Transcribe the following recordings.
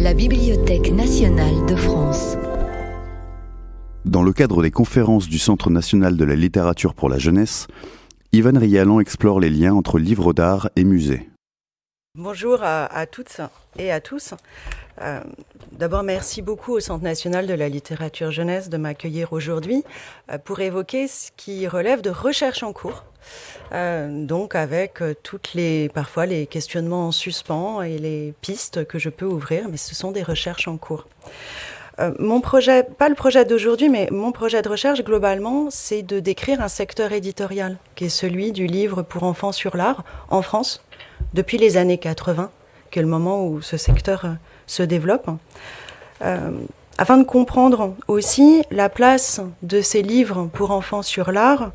La Bibliothèque nationale de France. Dans le cadre des conférences du Centre national de la littérature pour la jeunesse, Yvan Rialan explore les liens entre livres d'art et musées. Bonjour à toutes et à tous. D'abord, merci beaucoup au Centre national de la littérature jeunesse de m'accueillir aujourd'hui pour évoquer ce qui relève de recherche en cours. Donc avec parfois les questionnements en suspens et les pistes que je peux ouvrir, mais ce sont des recherches en cours. Mon projet, pas le projet d'aujourd'hui, mais mon projet de recherche globalement, c'est de décrire un secteur éditorial qui est celui du livre pour enfants sur l'art en France depuis les années 80, qui est le moment où ce secteur se développe, afin de comprendre aussi la place de ces livres pour enfants sur l'art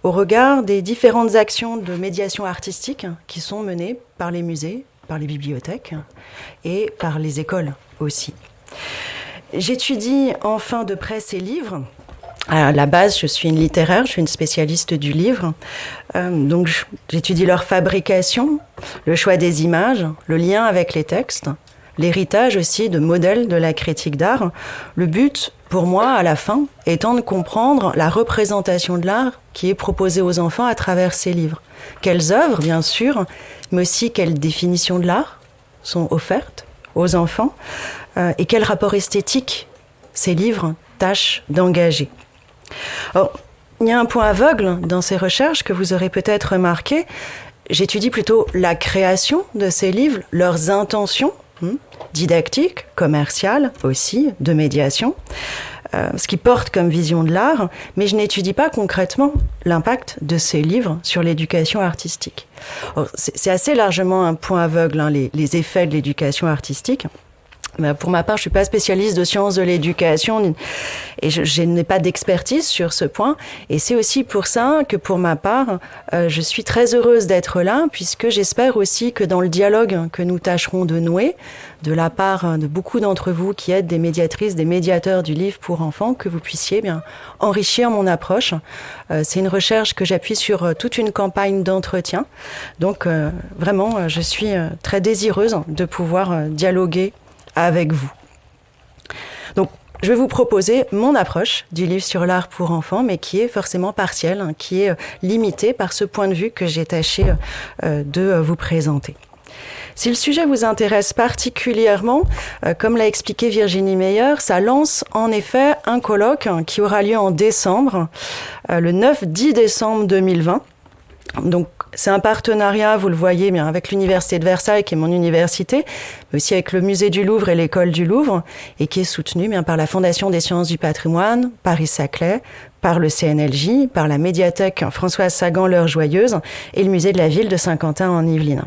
au regard des différentes actions de médiation artistique qui sont menées par les musées, par les bibliothèques et par les écoles aussi. J'étudie enfin de près ces livres. À la base, je suis une littéraire, je suis une spécialiste du livre. Donc j'étudie leur fabrication, le choix des images, le lien avec les textes, l'héritage aussi de modèles de la critique d'art. Le but, pour moi, à la fin, étant de comprendre la représentation de l'art qui est proposée aux enfants à travers ces livres. Quelles œuvres, bien sûr, mais aussi quelles définitions de l'art sont offertes aux enfants et quel rapport esthétique ces livres tâchent d'engager. Alors, il y a un point aveugle dans ces recherches que vous aurez peut-être remarqué. J'étudie plutôt la création de ces livres, leurs intentions didactiques, commerciales aussi, de médiation, ce qui porte comme vision de l'art, mais je n'étudie pas concrètement l'impact de ces livres sur l'éducation artistique. Alors, c'est assez largement un point aveugle, les effets de l'éducation artistique. Pour ma part, je suis pas spécialiste de sciences de l'éducation et je n'ai pas d'expertise sur ce point. Et c'est aussi pour ça que, pour ma part, je suis très heureuse d'être là, puisque j'espère aussi que dans le dialogue que nous tâcherons de nouer, de la part de beaucoup d'entre vous qui êtes des médiatrices, des médiateurs du livre pour enfants, que vous puissiez bien enrichir mon approche. C'est une recherche que j'appuie sur toute une campagne d'entretien. Donc, vraiment, je suis très désireuse de pouvoir dialoguer avec vous. Donc, je vais vous proposer mon approche du livre sur l'art pour enfants, mais qui est forcément partielle, qui est limitée par ce point de vue que j'ai tâché de vous présenter. Si le sujet vous intéresse particulièrement, comme l'a expliqué Virginie Meyer, ça lance en effet un colloque qui aura lieu en décembre, le 9-10 décembre 2020. Donc, c'est un partenariat, vous le voyez, bien, avec l'Université de Versailles, qui est mon université, mais aussi avec le Musée du Louvre et l'École du Louvre, et qui est soutenu bien, par la Fondation des sciences du patrimoine, Paris-Saclay, par le CNLJ, par la médiathèque Françoise Sagan, l'Heure Joyeuse, et le Musée de la Ville de Saint-Quentin en Yvelines.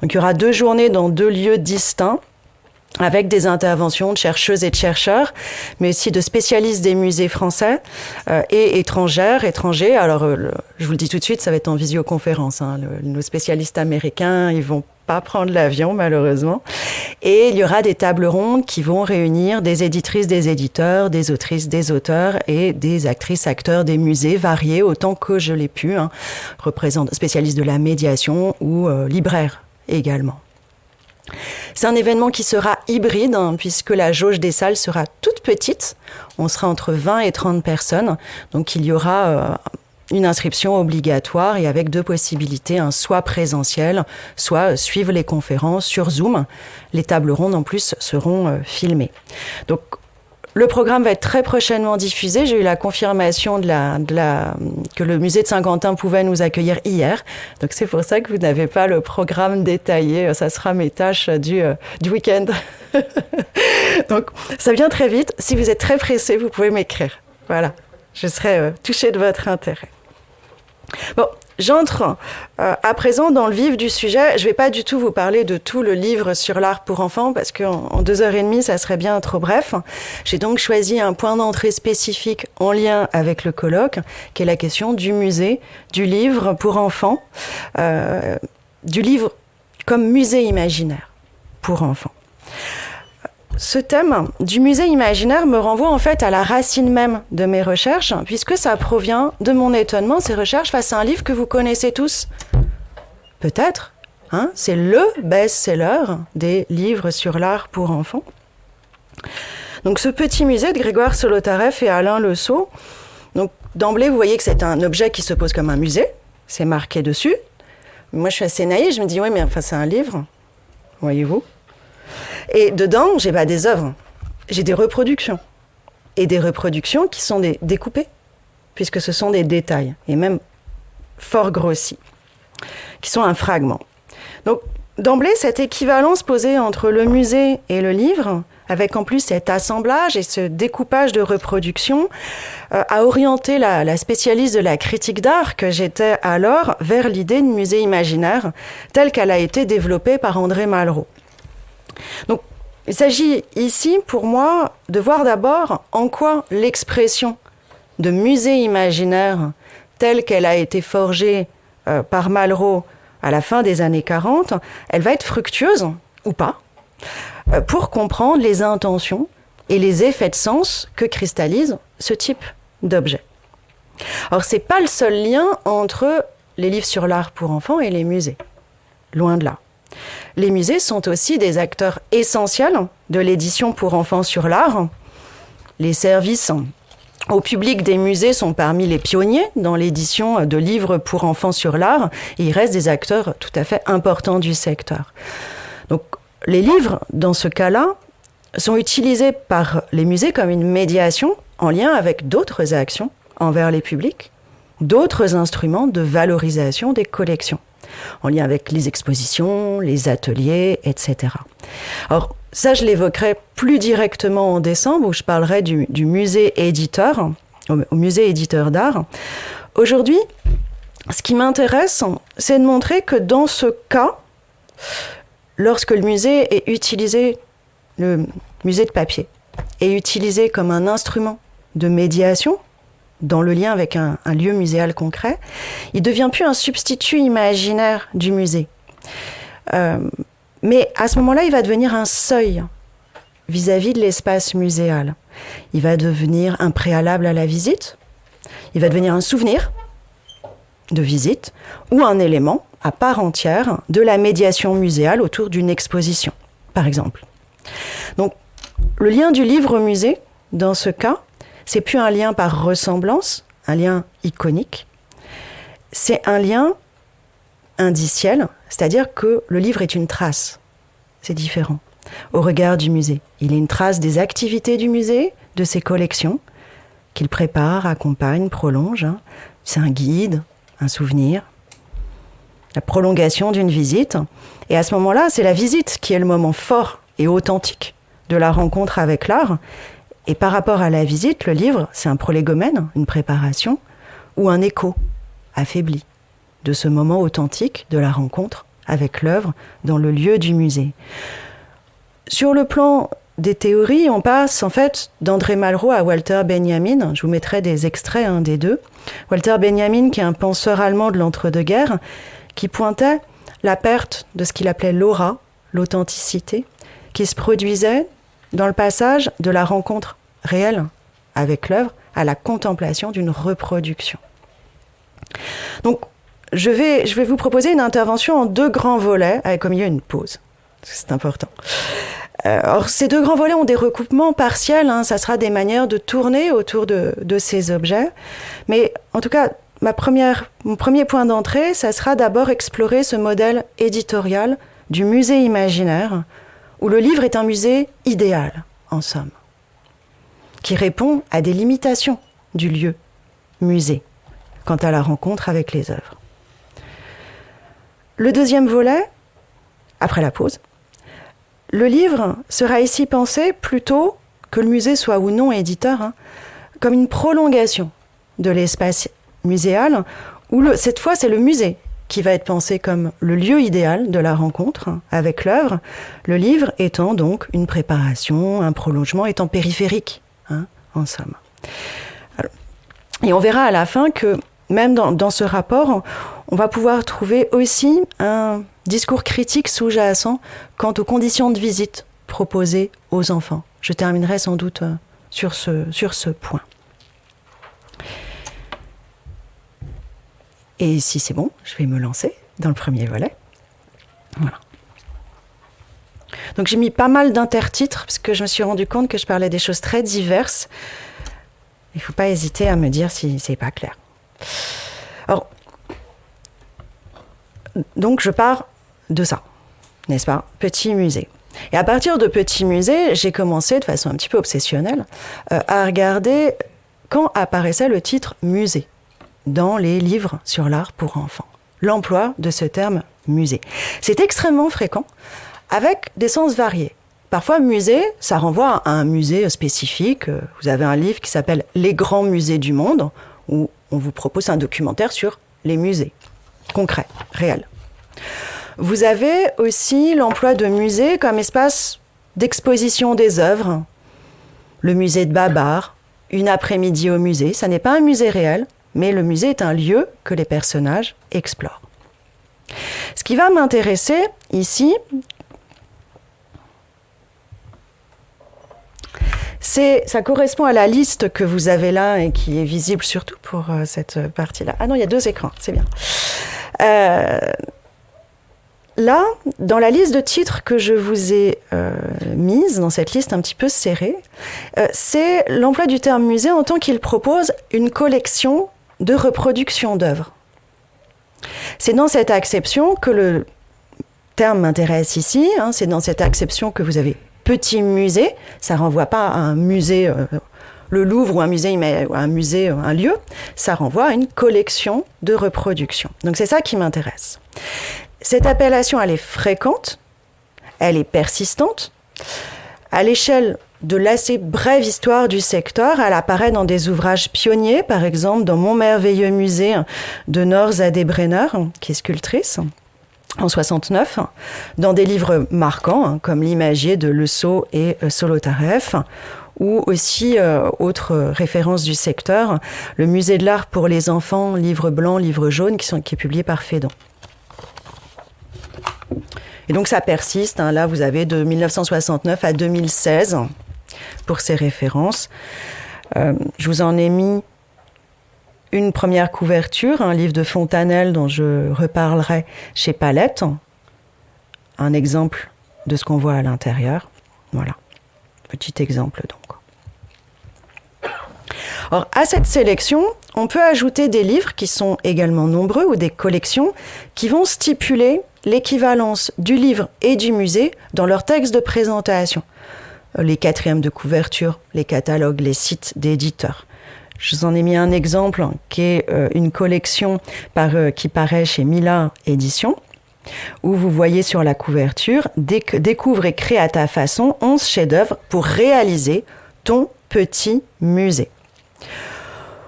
Donc, il y aura 2 journées dans 2 lieux distincts, avec des interventions de chercheuses et de chercheurs, mais aussi de spécialistes des musées français et étrangers. Alors, je vous le dis tout de suite, ça va être en visioconférence. Nos spécialistes américains, ils vont pas prendre l'avion, malheureusement. Et il y aura des tables rondes qui vont réunir des éditrices, des éditeurs, des autrices, des auteurs et des actrices, acteurs des musées variés, autant que je l'ai pu, spécialistes de la médiation ou libraires également. C'est un événement qui sera hybride, puisque la jauge des salles sera toute petite. On sera entre 20 et 30 personnes. Donc, il y aura une inscription obligatoire et avec 2 possibilités, soit présentiel, soit suivre les conférences sur Zoom. Les tables rondes, en plus, seront filmées. Donc, le programme va être très prochainement diffusé. J'ai eu la confirmation que le musée de Saint-Quentin pouvait nous accueillir hier. Donc, c'est pour ça que vous n'avez pas le programme détaillé. Ça sera mes tâches du week-end. Donc, ça vient très vite. Si vous êtes très pressé, vous pouvez m'écrire. Voilà. Je serai touchée de votre intérêt. Bon, j'entre à présent dans le vif du sujet. Je ne vais pas du tout vous parler de tout le livre sur l'art pour enfants parce qu'en 2h30, ça serait bien trop bref. J'ai donc choisi un point d'entrée spécifique en lien avec le colloque, qui est la question du musée, du livre pour enfants, du livre comme musée imaginaire pour enfants. Ce thème du musée imaginaire me renvoie en fait à la racine même de mes recherches, puisque ça provient de mon étonnement, ces recherches face à un livre que vous connaissez tous. Peut-être, hein, c'est le best-seller des livres sur l'art pour enfants. Donc ce petit musée de Grégoire Solotareff et Alain Le Sceau, donc d'emblée vous voyez que c'est un objet qui se pose comme un musée, c'est marqué dessus. Moi je suis assez naïve, je me dis oui mais enfin c'est un livre, voyez-vous. Et dedans j'ai pas des œuvres, j'ai des reproductions. Et des reproductions qui sont découpées, puisque ce sont des détails, et même fort grossis, qui sont un fragment. Donc, d'emblée, cette équivalence posée entre le musée et le livre, avec en plus cet assemblage et ce découpage de reproductions, a orienté la spécialiste de la critique d'art que j'étais alors vers l'idée de musée imaginaire, telle qu'elle a été développée par André Malraux. Donc, il s'agit ici, pour moi, de voir d'abord en quoi l'expression de musée imaginaire, telle qu'elle a été forgée par Malraux à la fin des années 40, elle va être fructueuse, ou pas, pour comprendre les intentions et les effets de sens que cristallise ce type d'objet. Alors, ce n'est pas le seul lien entre les livres sur l'art pour enfants et les musées. Loin de là. Les musées sont aussi des acteurs essentiels de l'édition pour enfants sur l'art. Les services au public des musées sont parmi les pionniers dans l'édition de livres pour enfants sur l'art et ils restent des acteurs tout à fait importants du secteur. Donc, les livres, dans ce cas-là, sont utilisés par les musées comme une médiation en lien avec d'autres actions envers les publics, d'autres instruments de valorisation des collections, en lien avec les expositions, les ateliers, etc. Alors, ça, je l'évoquerai plus directement en décembre, où je parlerai du musée éditeur, au musée éditeur d'art. Aujourd'hui, ce qui m'intéresse, c'est de montrer que dans ce cas, lorsque le musée est utilisé, le musée de papier, est utilisé comme un instrument de médiation, dans le lien avec un lieu muséal concret, il ne devient plus un substitut imaginaire du musée. Mais à ce moment-là, il va devenir un seuil vis-à-vis de l'espace muséal. Il va devenir un préalable à la visite, il va devenir un souvenir de visite ou un élément à part entière de la médiation muséale autour d'une exposition, par exemple. Donc, le lien du livre au musée, dans ce cas, c'est plus un lien par ressemblance, un lien iconique. C'est un lien indiciel, c'est-à-dire que le livre est une trace. C'est différent au regard du musée. Il est une trace des activités du musée, de ses collections, qu'il prépare, accompagne, prolonge. C'est un guide, un souvenir, la prolongation d'une visite. Et à ce moment-là, c'est la visite qui est le moment fort et authentique de la rencontre avec l'art. Et par rapport à la visite, le livre, c'est un prolégomène, une préparation, ou un écho affaibli de ce moment authentique de la rencontre avec l'œuvre dans le lieu du musée. Sur le plan des théories, on passe en fait d'André Malraux à Walter Benjamin. Je vous mettrai des extraits des deux. Walter Benjamin, qui est un penseur allemand de l'entre-deux-guerres, qui pointait la perte de ce qu'il appelait l'aura, l'authenticité, qui se produisait dans le passage de la rencontre réelle avec l'œuvre à la contemplation d'une reproduction. Donc, je vais vous proposer une intervention en deux grands volets, avec au milieu une pause. C'est important. Alors, ces deux grands volets ont des recoupements partiels, ça sera des manières de tourner autour de ces objets. Mais en tout cas, mon premier point d'entrée, ça sera d'abord explorer ce modèle éditorial du musée imaginaire, où le livre est un musée idéal, en somme, qui répond à des limitations du lieu musée quant à la rencontre avec les œuvres. Le deuxième volet, après la pause, le livre sera ici pensé plutôt que le musée soit ou non éditeur, comme une prolongation de l'espace muséal, où cette fois c'est le musée qui va être pensé comme le lieu idéal de la rencontre avec l'œuvre, le livre étant donc une préparation, un prolongement, étant périphérique, en somme. Alors, et on verra à la fin que même dans ce rapport, on va pouvoir trouver aussi un discours critique sous-jacent quant aux conditions de visite proposées aux enfants. Je terminerai sans doute sur ce point. Et si c'est bon, je vais me lancer dans le premier volet. Voilà. Donc j'ai mis pas mal d'intertitres parce que je me suis rendu compte que je parlais des choses très diverses. Il ne faut pas hésiter à me dire si c'est pas clair. Alors, donc je pars de ça, n'est-ce pas? Petit musée. Et à partir de Petit musée, j'ai commencé de façon un petit peu obsessionnelle à regarder quand apparaissait le titre musée dans les livres sur l'art pour enfants. L'emploi de ce terme musée. C'est extrêmement fréquent avec des sens variés. Parfois, musée, ça renvoie à un musée spécifique. Vous avez un livre qui s'appelle « Les grands musées du monde » où on vous propose un documentaire sur les musées, concrets, réels. Vous avez aussi l'emploi de musée comme espace d'exposition des œuvres. Le musée de Babar, une après-midi au musée. Ça n'est pas un musée réel, mais le musée est un lieu que les personnages explorent. Ce qui va m'intéresser ici, ça correspond à la liste que vous avez là et qui est visible surtout pour cette partie-là. Ah non, il y a 2 écrans, c'est bien. Là, dans la liste de titres que je vous ai mise, dans cette liste un petit peu serrée, c'est l'emploi du terme musée en tant qu'il propose une collection de reproductions d'œuvres. C'est dans cette acception que le terme m'intéresse ici, c'est dans cette acception que vous avez petit musée, ça renvoie pas à un musée, le Louvre ou un musée, un lieu, ça renvoie à une collection de reproductions. Donc c'est ça qui m'intéresse. Cette appellation, elle est fréquente, elle est persistante. À l'échelle de l'assez brève histoire du secteur, elle apparaît dans des ouvrages pionniers, par exemple dans Mon merveilleux musée de Nor Zadeh-Brenner, qui est sculptrice, en 69, dans des livres marquants, comme L'Imagier de Le Sceau et Solotareff, ou aussi autres références du secteur, le Musée de l'art pour les enfants, livre blanc, livre jaune, qui est publié par Phédon. Et donc ça persiste, là vous avez de 1969 à 2016 pour ces références. Je vous en ai mis une première couverture, un livre de Fontanelle dont je reparlerai chez Palette. Un exemple de ce qu'on voit à l'intérieur. Voilà, petit exemple donc. Alors, à cette sélection, on peut ajouter des livres qui sont également nombreux ou des collections qui vont stipuler l'équivalence du livre et du musée dans leur texte de présentation. Les quatrièmes de couverture, les catalogues, les sites d'éditeurs. Je vous en ai mis un exemple qui est une collection qui paraît chez Mila Éditions, où vous voyez sur la couverture « Découvre et crée à ta façon 11 chefs-d'œuvre pour réaliser ton petit musée ».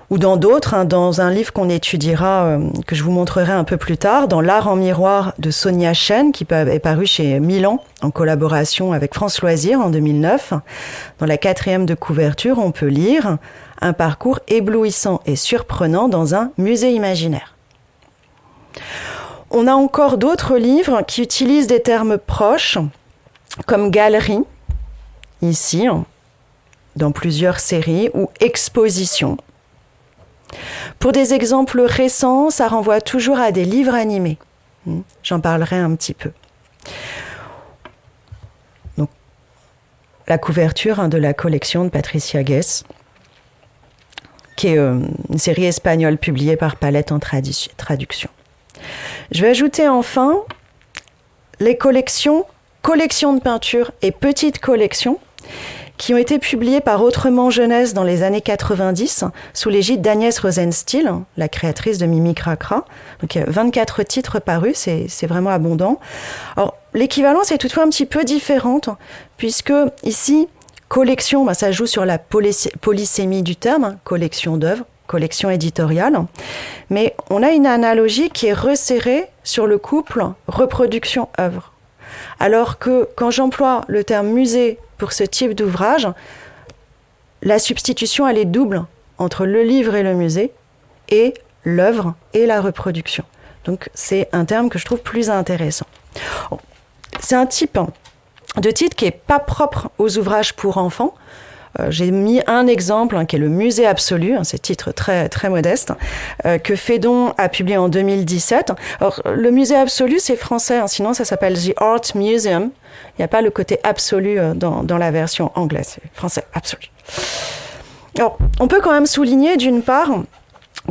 Ou dans d'autres, dans un livre qu'on étudiera, que je vous montrerai un peu plus tard, dans L'art en miroir de Sonia Chen, qui est paru chez Milan, en collaboration avec France Loisirs en 2009. Dans la quatrième de couverture, on peut lire « Un parcours éblouissant et surprenant dans un musée imaginaire ». On a encore d'autres livres qui utilisent des termes proches, comme « galerie », ici, dans plusieurs séries, ou « exposition ». Pour des exemples récents, ça renvoie toujours à des livres animés. J'en parlerai un petit peu. Donc, la couverture de la collection de Patricia Guess, qui est une série espagnole publiée par Palette en traduction. Je vais ajouter enfin les collections de peinture et petites collections qui ont été publiées par Autrement Jeunesse dans les années 90 sous l'égide d'Agnès Rosenstiel, la créatrice de Mimi Cracra. Donc il y a 24 titres parus, c'est vraiment abondant. Alors l'équivalence est toutefois un petit peu différente puisque ici, collection, ça joue sur la polysémie du terme, collection d'œuvres, collection éditoriale. Mais on a une analogie qui est resserrée sur le couple reproduction-œuvre. Alors que quand j'emploie le terme musée pour ce type d'ouvrage, la substitution, elle est double entre le livre et le musée, et l'œuvre et la reproduction. Donc, c'est un terme que je trouve plus intéressant. C'est un type de titre qui n'est pas propre aux ouvrages pour enfants. J'ai mis un exemple qui est le Musée Absolu, c'est titre très, très modeste, que Phaidon a publié en 2017. Alors, le Musée Absolu, c'est français, sinon ça s'appelle The Art Museum. Il n'y a pas le côté absolu dans la version anglaise, c'est français absolu. Alors, on peut quand même souligner d'une part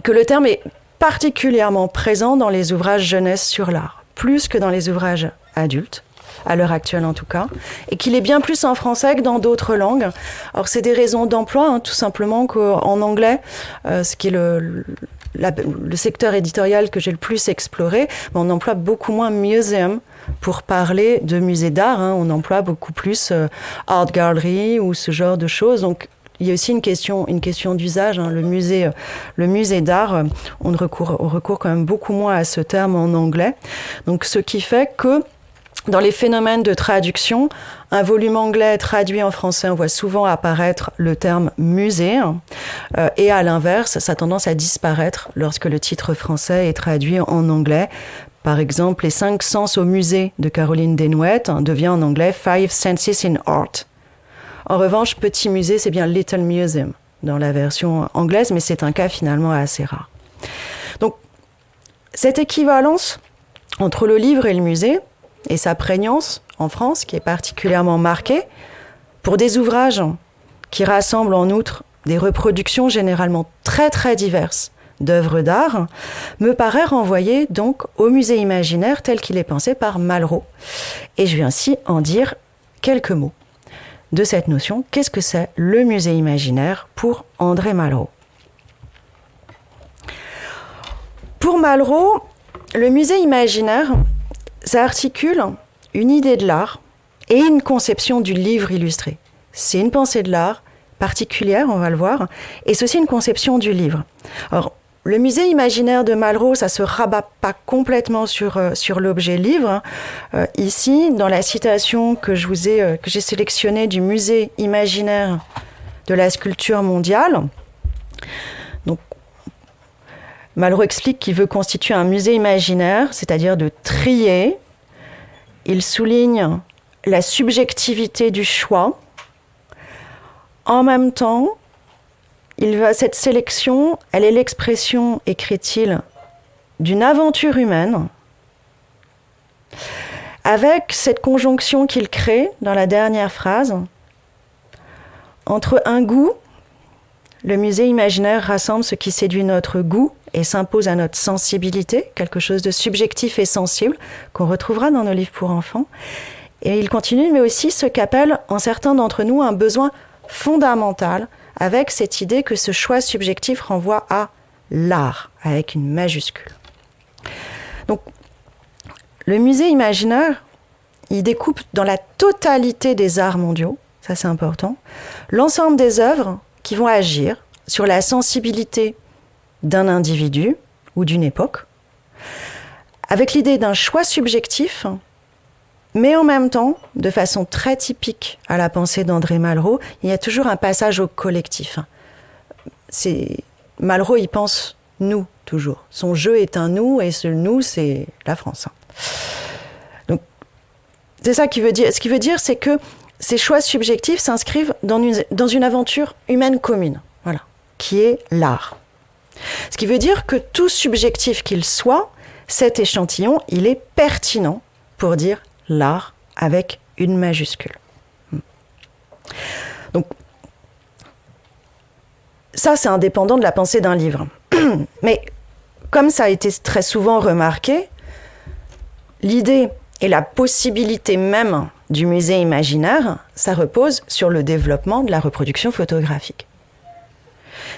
que le terme est particulièrement présent dans les ouvrages jeunesse sur l'art, plus que dans les ouvrages adultes, à l'heure actuelle en tout cas, et qu'il est bien plus en français que dans d'autres langues. Alors c'est des raisons d'emploi, tout simplement qu'en anglais, ce qui est le secteur éditorial que j'ai le plus exploré, on emploie beaucoup moins museum pour parler de musée d'art, on emploie beaucoup plus art gallery ou ce genre de choses, donc il y a aussi une question d'usage. Le musée d'art, on recourt quand même beaucoup moins à ce terme en anglais. Donc, ce qui fait que dans les phénomènes de traduction, un volume anglais traduit en français, on voit souvent apparaître le terme musée. Et à l'inverse, ça a tendance à disparaître lorsque le titre français est traduit en anglais. Par exemple, Les 5 sens au musée de Caroline Desnouettes devient en anglais 5 senses in art. En revanche, Petit musée, c'est bien Little Museum dans la version anglaise, mais c'est un cas finalement assez rare. Donc, cette équivalence entre le livre et le musée, et sa prégnance en France, qui est particulièrement marquée, pour des ouvrages qui rassemblent en outre des reproductions généralement très très diverses d'œuvres d'art, me paraît renvoyer donc au musée imaginaire tel qu'il est pensé par Malraux. Et je vais ainsi en dire quelques mots de cette notion. Qu'est-ce que c'est le musée imaginaire pour André Malraux ? Pour Malraux, le musée imaginaire, ça articule une idée de l'art et une conception du livre illustré. C'est une pensée de l'art particulière, on va le voir, et c'est aussi une conception du livre. Alors, le musée imaginaire de Malraux, ça se rabat pas complètement sur l'objet livre. Ici, dans la citation que j'ai sélectionnée du musée imaginaire de la sculpture mondiale, donc Malraux explique qu'il veut constituer un musée imaginaire, c'est-à-dire de trier. Il souligne la subjectivité du choix. En même temps, cette sélection, elle est l'expression, écrit-il, d'une aventure humaine, avec cette conjonction qu'il crée dans la dernière phrase, entre un goût, le musée imaginaire rassemble ce qui séduit notre goût et s'impose à notre sensibilité, quelque chose de subjectif et sensible qu'on retrouvera dans nos livres pour enfants. Et il continue, mais aussi ce qu'appelle en certains d'entre nous un besoin fondamental, avec cette idée que ce choix subjectif renvoie à l'art, avec une majuscule. Donc, le musée imaginaire, il découpe dans la totalité des arts mondiaux, ça c'est important, l'ensemble des œuvres qui vont agir sur la sensibilité d'un individu ou d'une époque, avec l'idée d'un choix subjectif, mais en même temps, de façon très typique à la pensée d'André Malraux, il y a toujours un passage au collectif. Malraux, il pense nous, toujours. Son jeu est un nous, et ce nous, c'est la France. Donc, c'est ça qui veut dire. Ce qui veut dire, c'est que ces choix subjectifs s'inscrivent dans une aventure humaine commune, voilà, qui est l'art. Ce qui veut dire que tout subjectif qu'il soit, cet échantillon, il est pertinent pour dire l'art avec une majuscule. Donc, ça, c'est indépendant de la pensée d'un livre. Mais, comme ça a été très souvent remarqué, l'idée et la possibilité même du musée imaginaire, ça repose sur le développement de la reproduction photographique.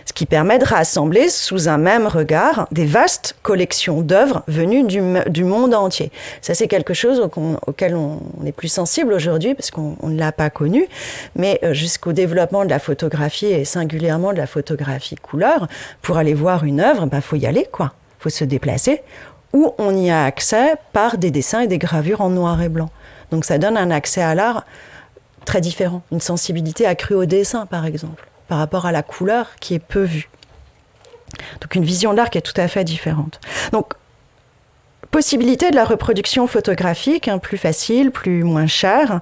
Ce qui permet de rassembler sous un même regard des vastes collections d'œuvres venues du monde entier. Ça, c'est quelque chose auquel on est plus sensible aujourd'hui parce qu'on ne l'a pas connu, mais jusqu'au développement de la photographie et singulièrement de la photographie couleur, pour aller voir une œuvre, faut y aller, quoi. Faut se déplacer, où on y a accès par des dessins et des gravures en noir et blanc. Donc ça donne un accès à l'art très différent, une sensibilité accrue au dessin, par exemple, par rapport à la couleur qui est peu vue. Donc une vision de l'art qui est tout à fait différente. Donc, possibilité de la reproduction photographique, plus facile, moins chère,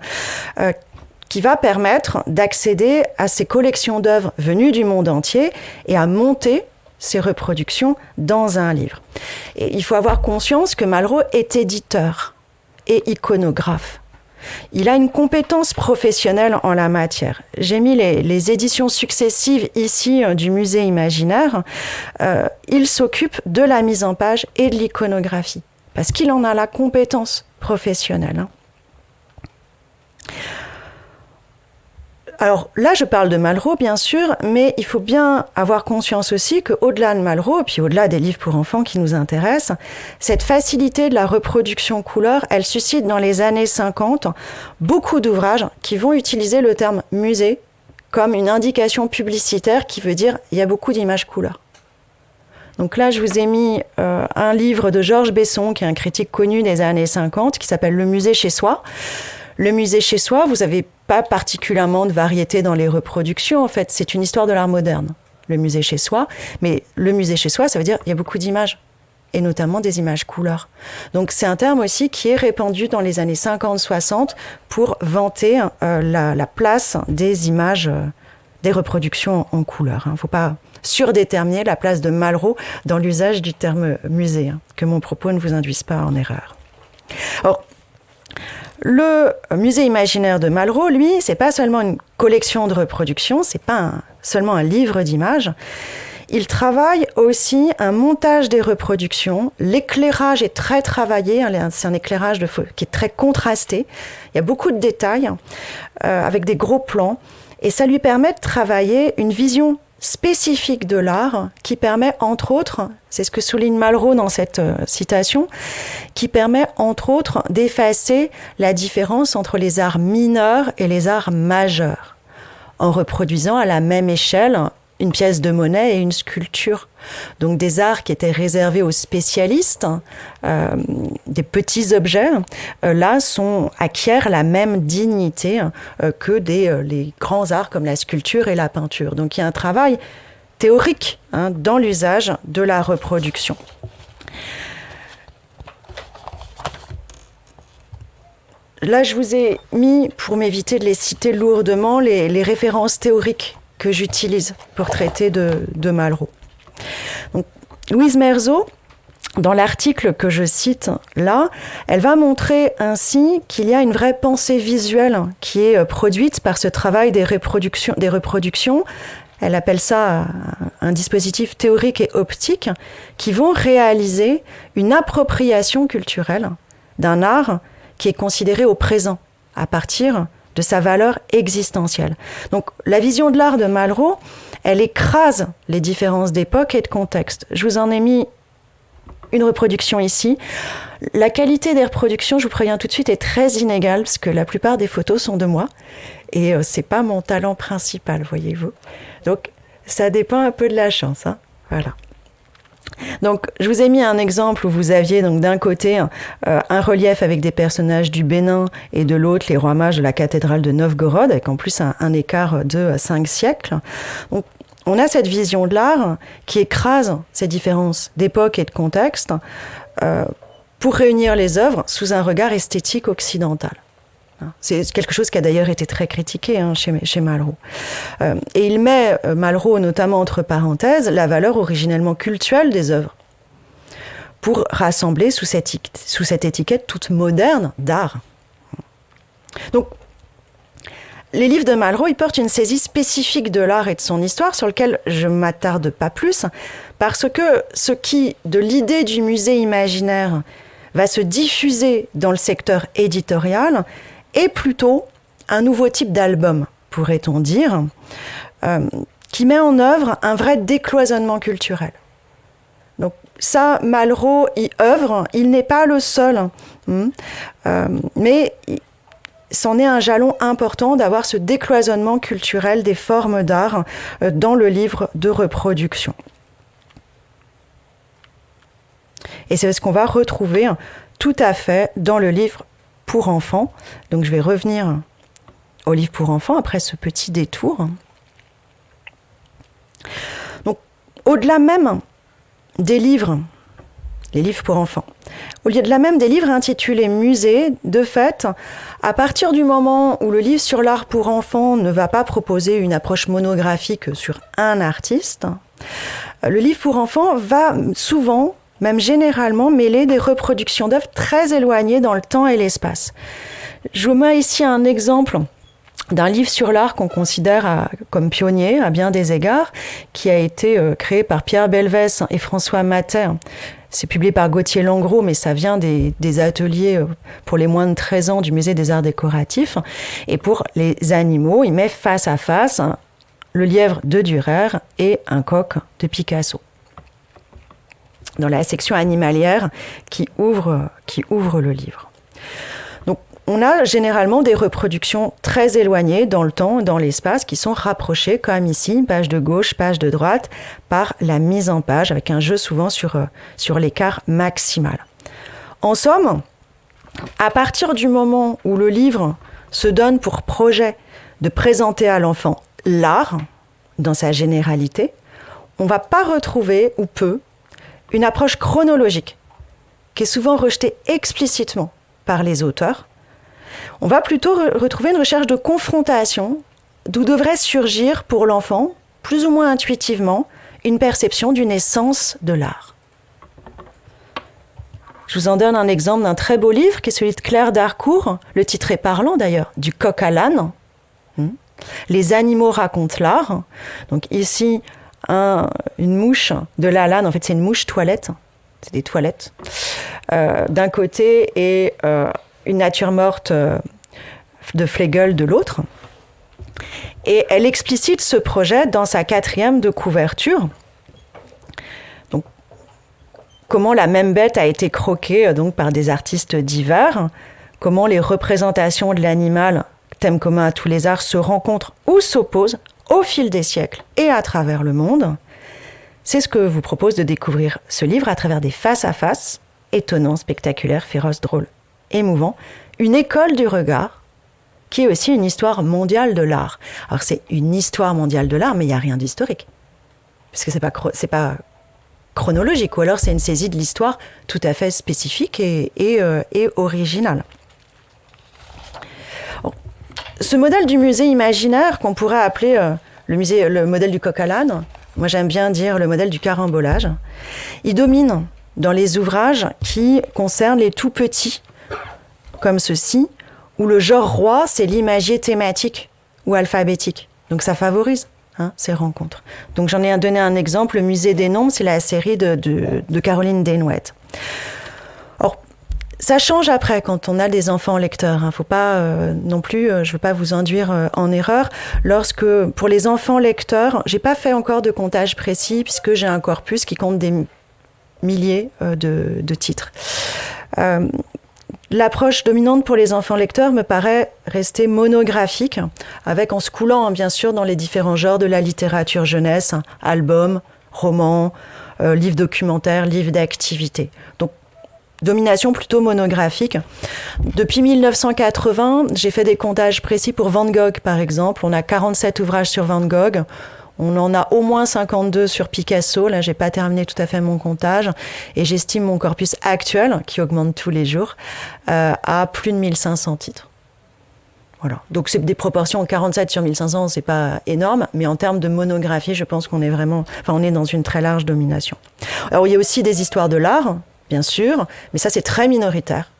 qui va permettre d'accéder à ces collections d'œuvres venues du monde entier et à monter ces reproductions dans un livre. Et il faut avoir conscience que Malraux est éditeur et iconographe. Il a une compétence professionnelle en la matière. J'ai mis les éditions successives ici du musée imaginaire. Il s'occupe de la mise en page et de l'iconographie, parce qu'il en a la compétence professionnelle. Alors là, je parle de Malraux, bien sûr, mais il faut bien avoir conscience aussi qu'au-delà de Malraux, et puis au-delà des livres pour enfants qui nous intéressent, cette facilité de la reproduction couleur, elle suscite dans les années 50 beaucoup d'ouvrages qui vont utiliser le terme musée comme une indication publicitaire qui veut dire il y a beaucoup d'images couleurs. Donc là, je vous ai mis un livre de Georges Besson, qui est un critique connu des années 50, qui s'appelle « Le musée chez soi ». Le musée chez soi, vous n'avez pas particulièrement de variété dans les reproductions. En fait, c'est une histoire de l'art moderne, le musée chez soi. Mais le musée chez soi, ça veut dire qu'il y a beaucoup d'images, et notamment des images couleurs. Donc c'est un terme aussi qui est répandu dans les années 50-60 pour vanter la place des images, des reproductions en couleur. Il ne faut pas surdéterminer la place de Malraux dans l'usage du terme musée, que mon propos ne vous induise pas en erreur. Alors, le musée imaginaire de Malraux, lui, c'est pas seulement une collection de reproductions, c'est pas seulement un livre d'images. Il travaille aussi un montage des reproductions. L'éclairage est très travaillé, c'est un éclairage qui est très contrasté. Il y a beaucoup de détails avec des gros plans, et ça lui permet de travailler une vision spécifique de l'art qui permet, entre autres, c'est ce que souligne Malraux dans cette citation, qui permet, entre autres, d'effacer la différence entre les arts mineurs et les arts majeurs, en reproduisant à la même échelle une pièce de monnaie et une sculpture. Donc des arts qui étaient réservés aux spécialistes, des petits objets, là acquièrent la même dignité que les grands arts comme la sculpture et la peinture. Donc il y a un travail théorique dans l'usage de la reproduction. Là, je vous ai mis, pour m'éviter de les citer lourdement, les références théoriques que j'utilise pour traiter de Malraux. Donc, Louise Merzot, dans l'article que je cite là, elle va montrer ainsi qu'il y a une vraie pensée visuelle qui est produite par ce travail des reproductions. Elle appelle ça un dispositif théorique et optique qui vont réaliser une appropriation culturelle d'un art qui est considéré au présent, à partir de sa valeur existentielle. Donc la vision de l'art de Malraux, elle écrase les différences d'époque et de contexte. Je vous en ai mis une reproduction ici. La qualité des reproductions, je vous préviens tout de suite, est très inégale parce que la plupart des photos sont de moi et c'est pas mon talent principal, voyez-vous. Donc ça dépend un peu de la chance, Voilà. Donc, je vous ai mis un exemple où vous aviez donc d'un côté un relief avec des personnages du Bénin et de l'autre les rois mages de la cathédrale de Novgorod, avec en plus un écart de 5 siècles. Donc, on a cette vision de l'art qui écrase ces différences d'époque et de contexte pour réunir les œuvres sous un regard esthétique occidental. C'est quelque chose qui a d'ailleurs été très critiqué chez Malraux. Et il met, Malraux notamment entre parenthèses, la valeur originellement cultuelle des œuvres pour rassembler sous cette étiquette toute moderne d'art. Donc, les livres de Malraux, ils portent une saisie spécifique de l'art et de son histoire sur lequel je ne m'attarde pas plus, parce que ce qui, de l'idée du musée imaginaire, va se diffuser dans le secteur éditorial, est plutôt un nouveau type d'album, pourrait-on dire, qui met en œuvre un vrai décloisonnement culturel. Donc ça, Malraux y œuvre, il n'est pas le seul, mais c'en est un jalon important d'avoir ce décloisonnement culturel des formes d'art dans le livre de reproduction. Et c'est ce qu'on va retrouver tout à fait dans le livre pour enfants. Donc je vais revenir au livre pour enfants après ce petit détour. Donc au-delà même des livres, les livres pour enfants, Au lieu de là même des livres intitulés musées, de fait, à partir du moment où le livre sur l'art pour enfants ne va pas proposer une approche monographique sur un artiste, le livre pour enfants va souvent, même généralement, mêler des reproductions d'œuvres très éloignées dans le temps et l'espace. Je vous mets ici un exemple d'un livre sur l'art qu'on considère comme pionnier à bien des égards, qui a été créé par Pierre Belvès et François Matet. C'est publié par Gauthier Langros, mais ça vient des ateliers pour les moins de 13 ans du Musée des Arts Décoratifs. Et pour les animaux, il met face à face le lièvre de Dürer et un coq de Picasso, dans la section animalière qui ouvre le livre. Donc, on a généralement des reproductions très éloignées dans le temps et dans l'espace qui sont rapprochées, comme ici, page de gauche, page de droite, par la mise en page, avec un jeu souvent sur l'écart maximal. En somme, à partir du moment où le livre se donne pour projet de présenter à l'enfant l'art, dans sa généralité, on ne va pas retrouver, ou peu, une approche chronologique, qui est souvent rejetée explicitement par les auteurs. On va plutôt retrouver une recherche de confrontation, d'où devrait surgir pour l'enfant, plus ou moins intuitivement, une perception d'une essence de l'art. Je vous en donne un exemple d'un très beau livre, qui est celui de Claire Darcourt, le titre est parlant d'ailleurs, Du coq à l'âne. Les animaux racontent l'art. Donc ici, une mouche de la lane, en fait c'est une mouche toilette, c'est des toilettes, d'un côté et une nature morte de Flegel de l'autre. Et elle explicite ce projet dans sa 4e de couverture. Donc, comment la même bête a été croquée donc, par des artistes divers, comment les représentations de l'animal, thème commun à tous les arts, se rencontrent ou s'opposent au fil des siècles et à travers le monde. C'est ce que vous propose de découvrir ce livre à travers des face-à-face, étonnants, spectaculaires, féroces, drôles, émouvants, une école du regard, qui est aussi une histoire mondiale de l'art. Alors c'est une histoire mondiale de l'art, mais il n'y a rien d'historique, parce que c'est pas chronologique, ou alors c'est une saisie de l'histoire tout à fait spécifique et originale. Ce modèle du musée imaginaire, qu'on pourrait appeler le modèle du coq à l'âne, moi j'aime bien dire le modèle du carambolage, il domine dans les ouvrages qui concernent les tout petits, comme ceci, où le genre roi, c'est l'imagier thématique ou alphabétique. Donc ça favorise ces rencontres. Donc j'en ai donné un exemple, le musée des nombres, c'est la série de Caroline Desnouettes. Or, ça change après quand on a des enfants lecteurs. Faut pas non plus, je veux pas vous induire en erreur. Lorsque, pour les enfants lecteurs, j'ai pas fait encore de comptage précis puisque j'ai un corpus qui compte des milliers de titres. L'approche dominante pour les enfants lecteurs me paraît rester monographique, avec en se coulant bien sûr dans les différents genres de la littérature jeunesse, albums, romans, livres documentaires, livres d'activité. Donc domination plutôt monographique. Depuis 1980, j'ai fait des comptages précis pour Van Gogh, par exemple. On a 47 ouvrages sur Van Gogh. On en a au moins 52 sur Picasso. Là, j'ai pas terminé tout à fait mon comptage. Et j'estime mon corpus actuel, qui augmente tous les jours, à plus de 1500 titres. Voilà. Donc, c'est des proportions 47 sur 1500, c'est pas énorme. Mais en termes de monographie, je pense qu'on est on est dans une très large domination. Alors, il y a aussi des histoires de l'art, bien sûr, mais ça, c'est très minoritaire.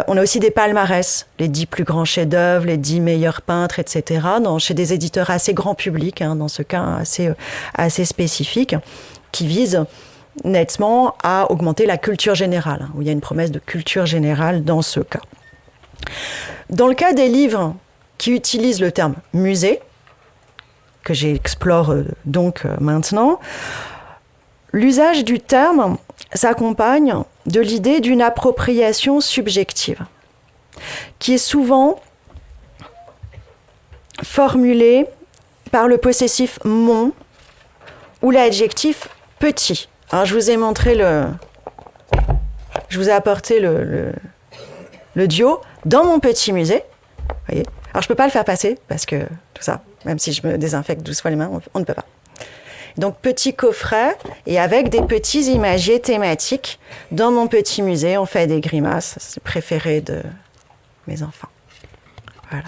On a aussi des palmarès, les 10 plus grands chefs-d'œuvre, les 10 meilleurs peintres, etc., chez des éditeurs assez grand public, dans ce cas assez spécifique, qui visent nettement à augmenter la culture générale, où il y a une promesse de culture générale dans ce cas. Dans le cas des livres qui utilisent le terme musée, que j'explore donc maintenant, l'usage du terme s'accompagne de l'idée d'une appropriation subjective, qui est souvent formulée par le possessif mon ou l'adjectif petit. Alors je vous ai montré je vous ai apporté le duo dans mon petit musée. Vous voyez. Alors je peux pas le faire passer parce que tout ça, même si je me désinfecte 12 fois les mains, on ne peut pas. Donc petit coffret et avec des petits imagiers thématiques. Dans mon petit musée, on fait des grimaces. C'est préféré de mes enfants. Voilà.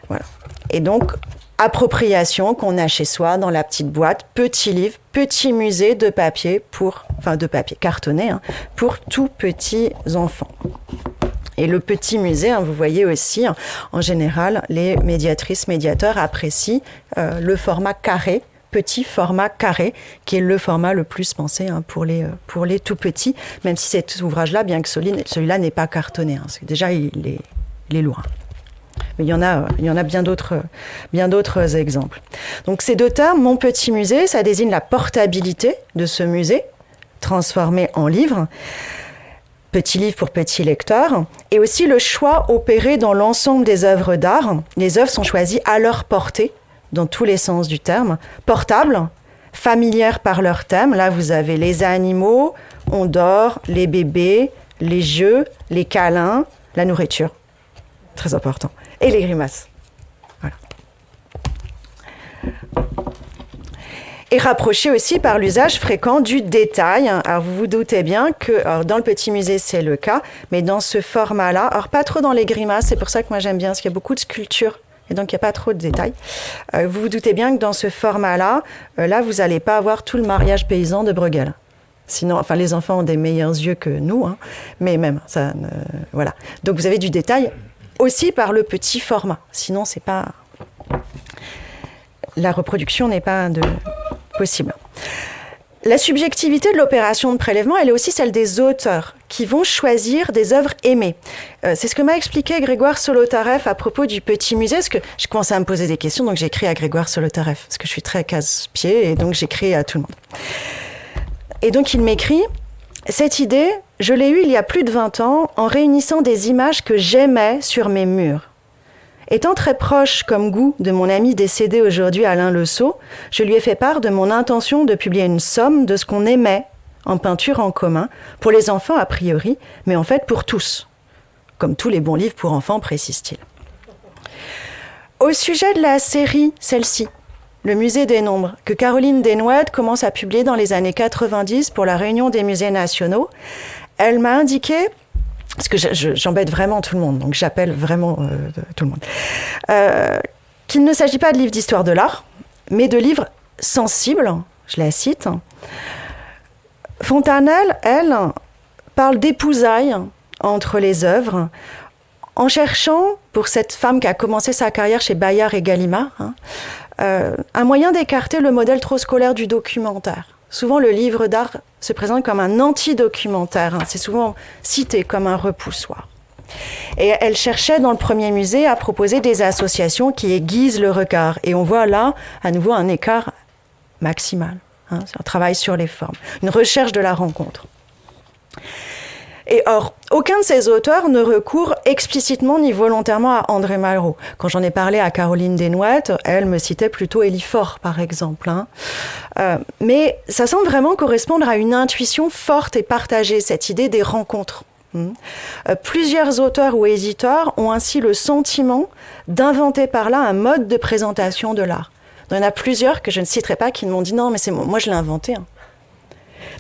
Voilà. Et donc, appropriation qu'on a chez soi dans la petite boîte, petit livre, petit musée de papier cartonné, pour tout petits enfants. Et le petit musée, vous voyez aussi, en général, les médiatrices, médiateurs apprécient le format carré, petit format carré, qui est le format le plus pensé pour les tout petits, même si cet ouvrage-là, bien que celui-là n'est pas cartonné, parce que déjà, il est lourd. Mais il y en a bien d'autres exemples. Donc ces deux termes, mon petit musée, ça désigne la portabilité de ce musée, transformé en livre, petit livre pour petit lecteur, et aussi le choix opéré dans l'ensemble des œuvres d'art. Les œuvres sont choisies à leur portée, dans tous les sens du terme, portables, familières par leur thème. Là, vous avez les animaux, on dort, les bébés, les jeux, les câlins, la nourriture. Très important. Et les grimaces. Voilà. Et rapproché aussi par l'usage fréquent du détail. Alors vous vous doutez bien que dans le petit musée c'est le cas, mais dans ce format-là, alors pas trop dans les grimaces, c'est pour ça que moi j'aime bien, parce qu'il y a beaucoup de sculptures et donc il n'y a pas trop de détails. Vous vous doutez bien que dans ce format-là, là vous n'allez pas avoir tout le mariage paysan de Bruegel. Sinon, les enfants ont des meilleurs yeux que nous, mais même ça, voilà. Donc vous avez du détail aussi par le petit format. Sinon, c'est pas la reproduction n'est pas possible. La subjectivité de l'opération de prélèvement, elle est aussi celle des auteurs qui vont choisir des œuvres aimées. C'est ce que m'a expliqué Grégoire Solotareff à propos du petit musée, parce que je commençais à me poser des questions, donc j'ai écrit à Grégoire Solotareff, parce que je suis très casse-pied, et donc j'écris à tout le monde. Et donc il m'écrit: cette idée, je l'ai eue il y a plus de 20 ans en réunissant des images que j'aimais sur mes murs. Étant très proche comme goût de mon ami décédé aujourd'hui Alain Le Sceau, je lui ai fait part de mon intention de publier une somme de ce qu'on aimait en peinture en commun, pour les enfants a priori, mais en fait pour tous. Comme tous les bons livres pour enfants, précise-t-il. Au sujet de la série, celle-ci, Le Musée des Nombres, que Caroline Desnouettes commence à publier dans les années 90 pour la Réunion des musées nationaux, elle m'a indiqué, parce que j'embête vraiment tout le monde, donc j'appelle vraiment tout le monde, qu'il ne s'agit pas de livres d'histoire de l'art, mais de livres sensibles, je la cite. Fontanelle, elle, parle d'épousailles entre les œuvres, en cherchant, pour cette femme qui a commencé sa carrière chez Bayard et Gallimard, un moyen d'écarter le modèle trop scolaire du documentaire. Souvent, le livre d'art se présente comme un anti-documentaire. C'est souvent cité comme un repoussoir. Et elle cherchait dans le premier musée à proposer des associations qui aiguisent le regard. Et on voit là, à nouveau, un écart maximal. C'est un travail sur les formes, une recherche de la rencontre. Et or, aucun de ces auteurs ne recourt explicitement ni volontairement à André Malraux. Quand j'en ai parlé à Caroline Desnouettes, elle me citait plutôt Élie Faure, par exemple. Mais ça semble vraiment correspondre à une intuition forte et partagée, cette idée des rencontres. Plusieurs auteurs ou éditeurs ont ainsi le sentiment d'inventer par là un mode de présentation de l'art. Il y en a plusieurs que je ne citerai pas qui m'ont dit « Non, mais c'est moi, je l'ai inventé ».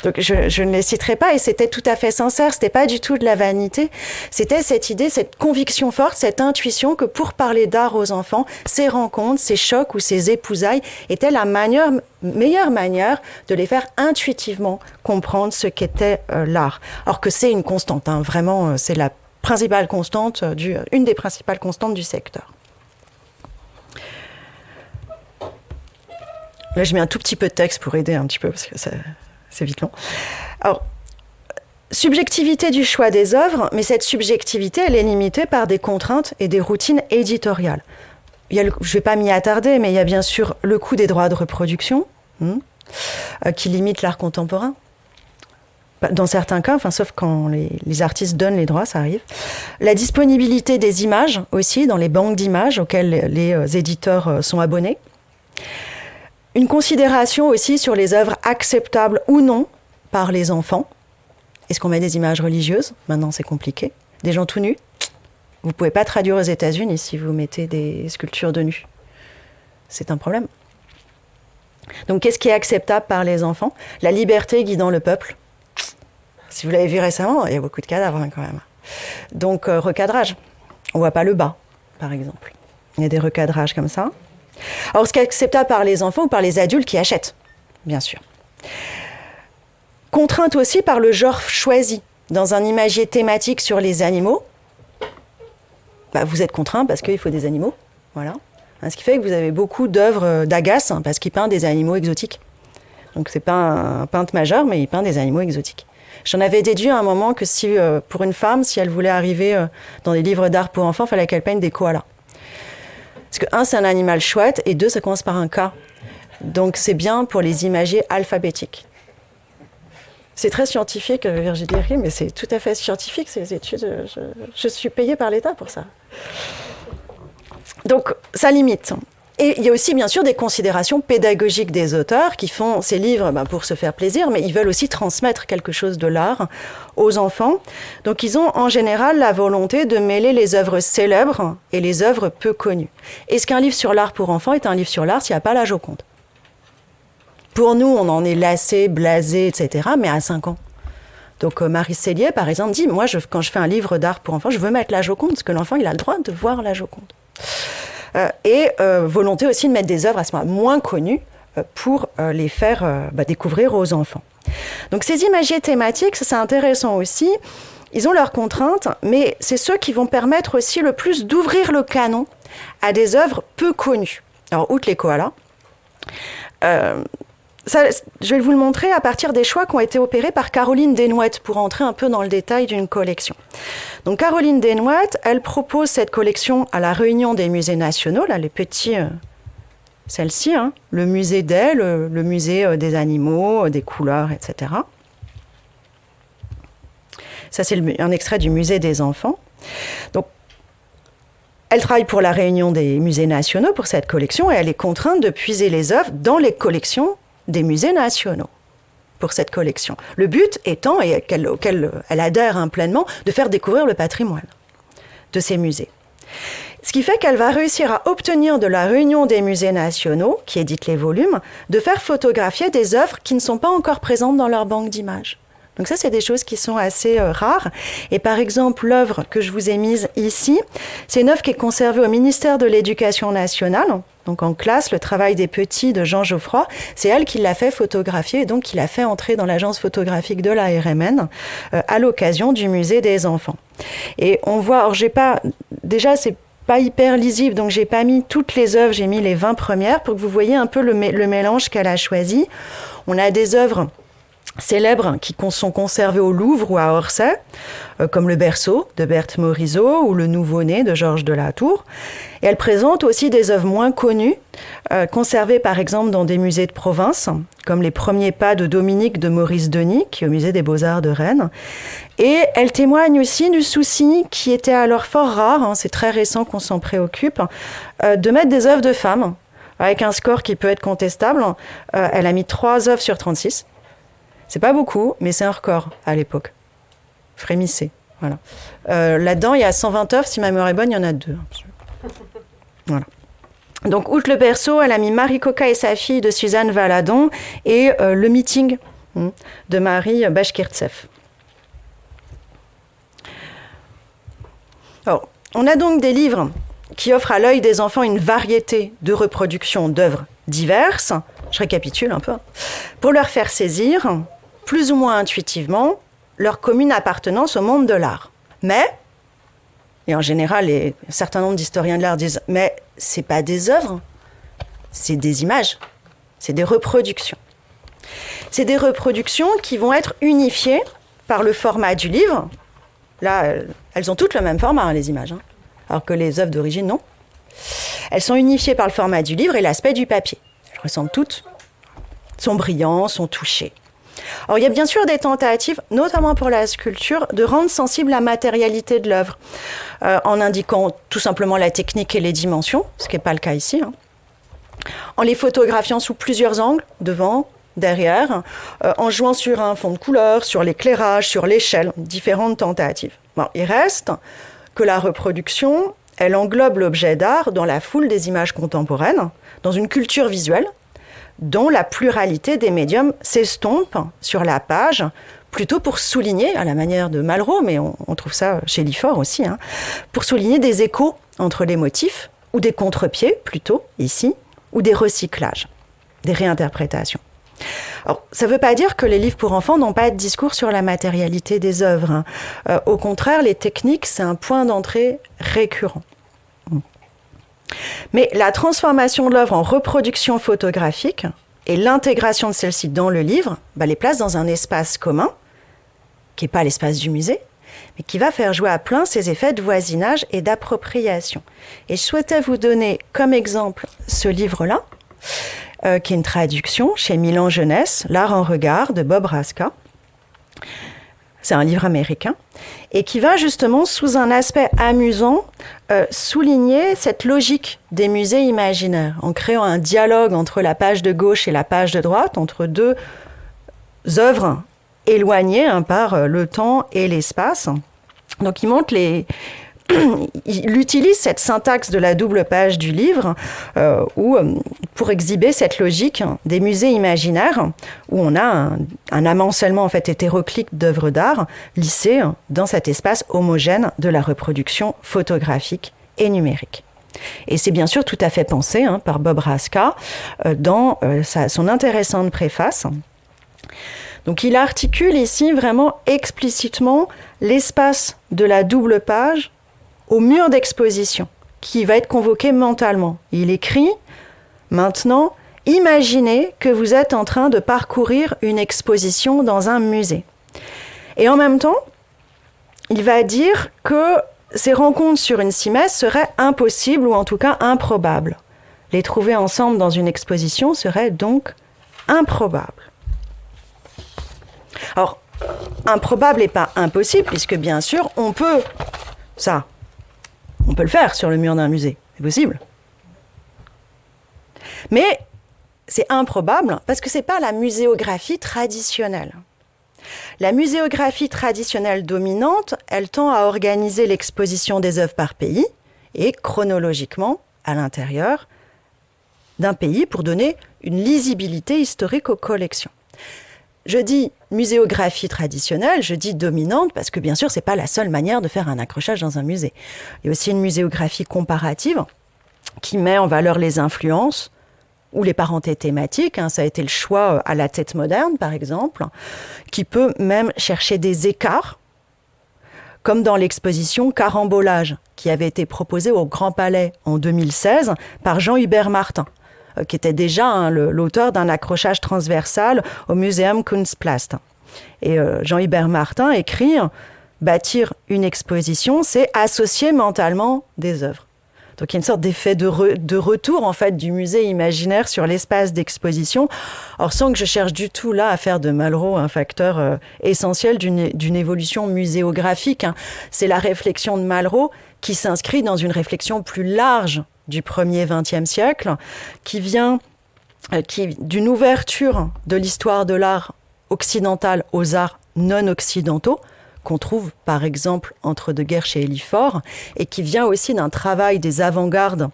Donc je ne les citerai pas, et c'était tout à fait sincère, c'était pas du tout de la vanité, c'était cette idée, cette conviction forte, cette intuition que pour parler d'art aux enfants, ces rencontres, ces chocs ou ces épousailles étaient la meilleure manière de les faire intuitivement comprendre ce qu'était l'art. Alors que c'est une constante, vraiment, c'est la principale constante, une des principales constantes du secteur. Là, je mets un tout petit peu de texte pour aider un petit peu, parce que c'est vite long. Alors, subjectivité du choix des œuvres, mais cette subjectivité, elle est limitée par des contraintes et des routines éditoriales. Je ne vais pas m'y attarder, mais il y a bien sûr le coût des droits de reproduction, qui limite l'art contemporain. Dans certains cas, sauf quand les artistes donnent les droits, ça arrive. La disponibilité des images aussi, dans les banques d'images auxquelles les éditeurs sont abonnés. Une considération aussi sur les œuvres acceptables ou non par les enfants. Est-ce qu'on met des images religieuses ? Maintenant, c'est compliqué. Des gens tout nus ? Vous ne pouvez pas traduire aux États-Unis si vous mettez des sculptures de nus. C'est un problème. Donc, qu'est-ce qui est acceptable par les enfants? La liberté guidant le peuple. Si vous l'avez vu récemment, il y a beaucoup de cadavres quand même. Donc, recadrage. On ne voit pas le bas, par exemple. Il y a des recadrages comme ça. Alors, ce qui est acceptable par les enfants ou par les adultes qui achètent, bien sûr. Contrainte aussi par le genre choisi. Dans un imagier thématique sur les animaux, vous êtes contraint parce qu'il faut des animaux. Voilà. Ce qui fait que vous avez beaucoup d'œuvres d'Agasse parce qu'il peint des animaux exotiques. Donc c'est pas un peintre majeur, mais il peint des animaux exotiques. J'en avais déduit à un moment que si, pour une femme, si elle voulait arriver dans des livres d'art pour enfants, il fallait qu'elle peigne des koalas. Parce que, un, c'est un animal chouette, et deux, ça commence par un K. Donc c'est bien pour les imagiers alphabétiques. C'est très scientifique, Virginie rit, mais c'est tout à fait scientifique, ces études. Je suis payée par l'État pour ça. Donc, ça limite. Et il y a aussi, bien sûr, des considérations pédagogiques des auteurs qui font ces livres pour se faire plaisir, mais ils veulent aussi transmettre quelque chose de l'art aux enfants. Donc, ils ont en général la volonté de mêler les œuvres célèbres et les œuvres peu connues. Est-ce qu'un livre sur l'art pour enfants est un livre sur l'art s'il n'y a pas la Joconde? Pour nous, on en est lassé, blasé, etc., mais à 5 ans. Donc, Marie Sellier, par exemple, dit, moi, quand je fais un livre d'art pour enfants, je veux mettre la Joconde, parce que l'enfant, il a le droit de voir la Joconde. Volonté aussi de mettre des œuvres à ce moment moins connues pour les faire découvrir aux enfants. Donc ces imagiers thématiques, ça, c'est intéressant aussi. Ils ont leurs contraintes, mais c'est ceux qui vont permettre aussi le plus d'ouvrir le canon à des œuvres peu connues. Alors, outre les koalas, je vais vous le montrer à partir des choix qui ont été opérés par Caroline Desnouettes pour entrer un peu dans le détail d'une collection. Donc Caroline Desnouettes, elle propose cette collection à la réunion des musées nationaux, là les petits, celle-ci, le musée d'elle, le musée des animaux, des couleurs, etc. Ça c'est un extrait du musée des enfants. Donc elle travaille pour la réunion des musées nationaux pour cette collection et elle est contrainte de puiser les œuvres dans les collections des musées nationaux pour cette collection. Le but étant, et auquel elle adhère pleinement, de faire découvrir le patrimoine de ces musées. Ce qui fait qu'elle va réussir à obtenir de la réunion des musées nationaux, qui édite les volumes, de faire photographier des œuvres qui ne sont pas encore présentes dans leur banque d'images. Donc ça, c'est des choses qui sont assez rares. Et par exemple, l'œuvre que je vous ai mise ici, c'est une œuvre qui est conservée au ministère de l'Éducation nationale, donc en classe, le travail des petits de Jean Geoffroy. C'est elle qui l'a fait photographier et donc qui l'a fait entrer dans l'agence photographique de la RMN à l'occasion du musée des enfants. Et on voit, alors déjà c'est pas hyper lisible, donc j'ai pas mis toutes les œuvres, j'ai mis les 20 premières pour que vous voyez un peu le mélange qu'elle a choisi. On a des œuvres célèbres qui sont conservées au Louvre ou à Orsay, comme le Berceau de Berthe Morisot ou le Nouveau-né de Georges de la Tour. Et elle présente aussi des œuvres moins connues, conservées par exemple dans des musées de province, comme les premiers pas de Dominique de Maurice Denis, qui est au musée des Beaux-Arts de Rennes. Et elle témoigne aussi du souci qui était alors fort rare, c'est très récent qu'on s'en préoccupe, de mettre des œuvres de femmes, avec un score qui peut être contestable. Elle a mis 3 œuvres sur 36. C'est pas beaucoup, mais c'est un record à l'époque. Frémissez, voilà. Là-dedans, il y a 120 œuvres, si ma mémoire est bonne, il y en a 2. Voilà. Donc, outre le Berceau, elle a mis Marie Coca et sa fille de Suzanne Valadon et le meeting de Marie Bashkirtsev. Alors, on a donc des livres qui offrent à l'œil des enfants une variété de reproductions d'œuvres diverses. Je récapitule un peu. Pour leur faire saisir, plus ou moins intuitivement, leur commune appartenance au monde de l'art. Mais, et en général, un certain nombre d'historiens de l'art disent, mais c'est pas des œuvres, c'est des images, c'est des reproductions. C'est des reproductions qui vont être unifiées par le format du livre. Là, elles ont toutes le même format, les images, alors que les œuvres d'origine, non. Elles sont unifiées par le format du livre et l'aspect du papier. Elles ressemblent toutes, sont brillantes, sont touchées. Alors, il y a bien sûr des tentatives, notamment pour la sculpture, de rendre sensible la matérialité de l'œuvre, en indiquant tout simplement la technique et les dimensions, ce qui n'est pas le cas ici, en les photographiant sous plusieurs angles, devant, derrière, en jouant sur un fond de couleur, sur l'éclairage, sur l'échelle, différentes tentatives. Bon, il reste que la reproduction, elle englobe l'objet d'art dans la foule des images contemporaines, dans une culture visuelle, dont la pluralité des médiums s'estompe sur la page, plutôt pour souligner, à la manière de Malraux, mais on trouve ça chez Lyford aussi, pour souligner des échos entre les motifs, ou des contre-pieds, plutôt, ici, ou des recyclages, des réinterprétations. Alors, ça ne veut pas dire que les livres pour enfants n'ont pas de discours sur la matérialité des œuvres. Au contraire, les techniques, c'est un point d'entrée récurrent. Mais la transformation de l'œuvre en reproduction photographique et l'intégration de celle-ci dans le livre les place dans un espace commun, qui n'est pas l'espace du musée, mais qui va faire jouer à plein ces effets de voisinage et d'appropriation. Et je souhaitais vous donner comme exemple ce livre-là, qui est une traduction chez Milan Jeunesse, L'art en regard de Bob Raska. C'est un livre américain, et qui va justement, sous un aspect amusant, souligner cette logique des musées imaginaires, en créant un dialogue entre la page de gauche et la page de droite, entre deux œuvres éloignées par le temps et l'espace. Donc il montre il utilise cette syntaxe de la double page du livre pour exhiber cette logique des musées imaginaires où on a un amoncellement en fait hétéroclite d'œuvres d'art lissées dans cet espace homogène de la reproduction photographique et numérique. Et c'est bien sûr tout à fait pensé par Bob Raska dans son intéressante préface. Donc il articule ici vraiment explicitement l'espace de la double page au mur d'exposition, qui va être convoqué mentalement. Il écrit « Maintenant, imaginez que vous êtes en train de parcourir une exposition dans un musée. » Et en même temps, il va dire que ces rencontres sur une cimesse seraient impossibles ou en tout cas improbables. Les trouver ensemble dans une exposition serait donc improbable. Alors, improbable et pas impossible, puisque bien sûr, on peut le faire sur le mur d'un musée, c'est possible. Mais c'est improbable parce que ce n'est pas la muséographie traditionnelle. La muséographie traditionnelle dominante, elle tend à organiser l'exposition des œuvres par pays et chronologiquement à l'intérieur d'un pays pour donner une lisibilité historique aux collections. Je dis muséographie traditionnelle, je dis dominante, parce que bien sûr, ce n'est pas la seule manière de faire un accrochage dans un musée. Il y a aussi une muséographie comparative qui met en valeur les influences ou les parentés thématiques. Ça a été le choix à la Tête moderne, par exemple, qui peut même chercher des écarts, comme dans l'exposition Carambolage, qui avait été proposée au Grand Palais en 2016 par Jean-Hubert Martin, qui était déjà l'auteur d'un accrochage transversal au Museum Kunstplatz. Et Jean-Hubert Martin écrit « Bâtir une exposition, c'est associer mentalement des œuvres ». Donc il y a une sorte d'effet de retour en fait du musée imaginaire sur l'espace d'exposition, or sans que je cherche du tout là à faire de Malraux un facteur essentiel d'une évolution muséographique. C'est la réflexion de Malraux qui s'inscrit dans une réflexion plus large du 1er XXe siècle, qui vient d'une ouverture de l'histoire de l'art occidental aux arts non occidentaux, qu'on trouve par exemple entre deux guerres chez Lyford, et qui vient aussi d'un travail des avant-gardes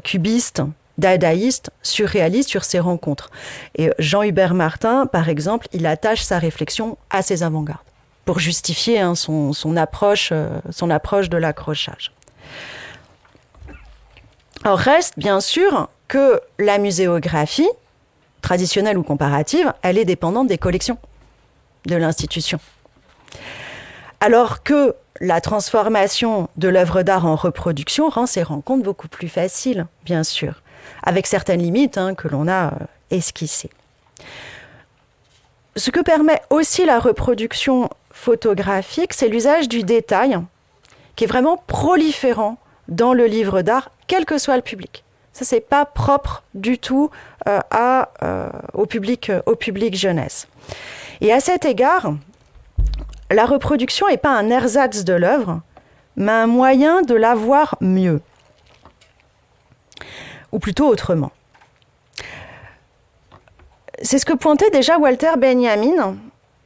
cubistes, dadaïstes, surréalistes sur ces rencontres. Et Jean-Hubert Martin, par exemple, il attache sa réflexion à ces avant-gardes pour justifier son approche de l'accrochage. Alors reste bien sûr que la muséographie, traditionnelle ou comparative, elle est dépendante des collections de l'institution. Alors que la transformation de l'œuvre d'art en reproduction rend ces rencontres beaucoup plus faciles, bien sûr, avec certaines limites que l'on a esquissées. Ce que permet aussi la reproduction photographique, c'est l'usage du détail, qui est vraiment proliférant dans le livre d'art, quel que soit le public. Ça, c'est pas propre du tout au public jeunesse. Et à cet égard, la reproduction n'est pas un ersatz de l'œuvre, mais un moyen de la voir mieux. Ou plutôt autrement. C'est ce que pointait déjà Walter Benjamin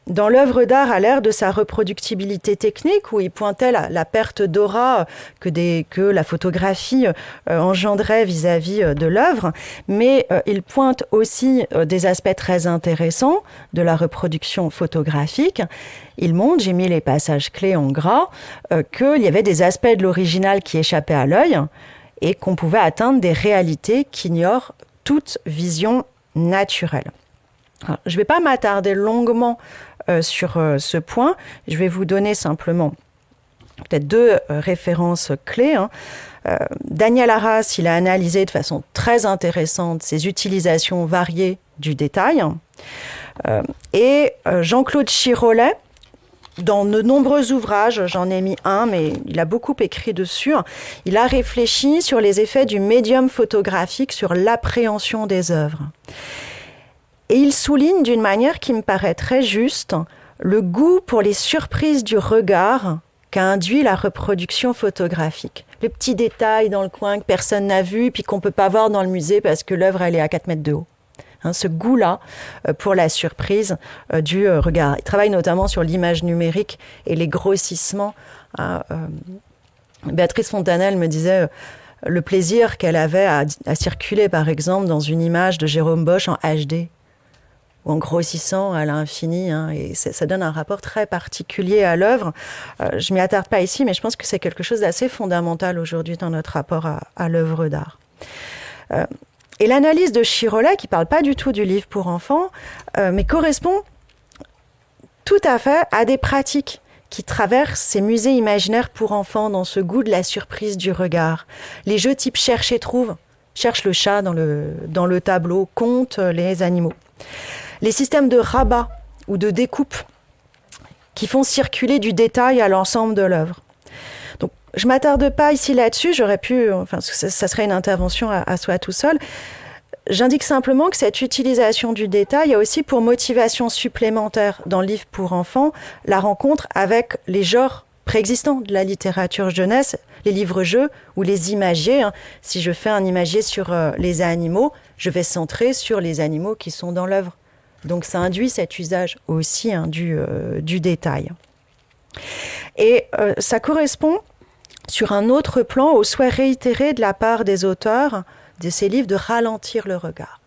dans l'œuvre d'art à l'ère de sa reproductibilité technique, où il pointait la perte d'aura que la photographie engendrait vis-à-vis de l'œuvre, mais il pointe aussi des aspects très intéressants de la reproduction photographique. Il montre, j'ai mis les passages clés en gras, qu'il y avait des aspects de l'original qui échappaient à l'œil et qu'on pouvait atteindre des réalités qu'ignorent toute vision naturelle. Alors, je ne vais pas m'attarder longuement sur ce point. Je vais vous donner simplement peut-être 2 références clés. Daniel Arras, il a analysé de façon très intéressante ces utilisations variées du détail. Et Jean-Claude Chirolet, dans de nombreux ouvrages, j'en ai mis un, mais il a beaucoup écrit dessus, il a réfléchi sur les effets du médium photographique sur l'appréhension des œuvres. Et il souligne d'une manière qui me paraît très juste le goût pour les surprises du regard qu'a induit la reproduction photographique. Les petits détails dans le coin que personne n'a vu puis qu'on ne peut pas voir dans le musée parce que l'œuvre elle est à 4 mètres de haut. Ce goût-là pour la surprise du regard. Il travaille notamment sur l'image numérique et les grossissements. Béatrice Fontanelle me disait le plaisir qu'elle avait à circuler, par exemple, dans une image de Jérôme Bosch en HD, ou en grossissant à l'infini, et ça donne un rapport très particulier à l'œuvre. Je ne m'y attarde pas ici, mais je pense que c'est quelque chose d'assez fondamental aujourd'hui dans notre rapport à l'œuvre d'art. Et l'analyse de Chirolet, qui ne parle pas du tout du livre pour enfants, mais correspond tout à fait à des pratiques qui traversent ces musées imaginaires pour enfants dans ce goût de la surprise du regard. Les jeux type cherche et trouve, cherche le chat dans le tableau, compte les animaux. Les systèmes de rabat ou de découpe qui font circuler du détail à l'ensemble de l'œuvre. Donc, je ne m'attarde pas ici là-dessus, j'aurais pu, ça serait une intervention à soi tout seul. J'indique simplement que cette utilisation du détail a aussi pour motivation supplémentaire dans le livre pour enfants la rencontre avec les genres préexistants de la littérature jeunesse, les livres-jeux ou les imagiers. Si je fais un imagier sur les animaux, je vais centrer sur les animaux qui sont dans l'œuvre. Donc ça induit cet usage aussi du détail. Et ça correspond sur un autre plan au souhait réitéré de la part des auteurs de ces livres de ralentir le regard.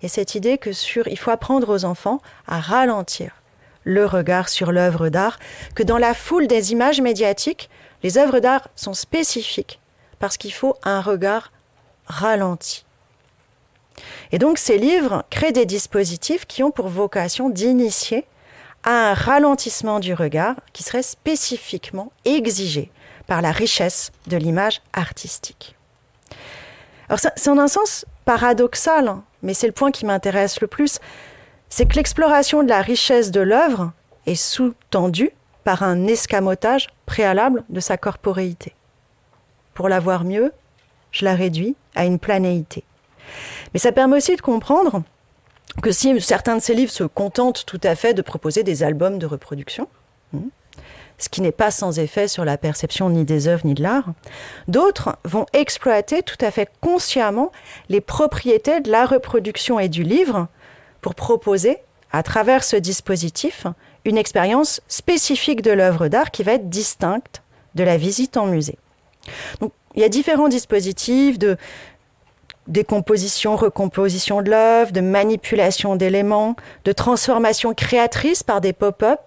Et cette idée il faut apprendre aux enfants à ralentir le regard sur l'œuvre d'art, que dans la foule des images médiatiques, les œuvres d'art sont spécifiques parce qu'il faut un regard ralenti. Et donc ces livres créent des dispositifs qui ont pour vocation d'initier à un ralentissement du regard qui serait spécifiquement exigé par la richesse de l'image artistique. Alors c'est en un sens paradoxal, mais c'est le point qui m'intéresse le plus, c'est que l'exploration de la richesse de l'œuvre est sous-tendue par un escamotage préalable de sa corporéité. Pour la voir mieux, je la réduis à une planéité. Mais ça permet aussi de comprendre que si certains de ces livres se contentent tout à fait de proposer des albums de reproduction, ce qui n'est pas sans effet sur la perception ni des œuvres ni de l'art, d'autres vont exploiter tout à fait consciemment les propriétés de la reproduction et du livre pour proposer, à travers ce dispositif, une expérience spécifique de l'œuvre d'art qui va être distincte de la visite en musée. Donc, il y a différents dispositifs de décomposition, recomposition de l'œuvre, de manipulation d'éléments, de transformation créatrice par des pop-up,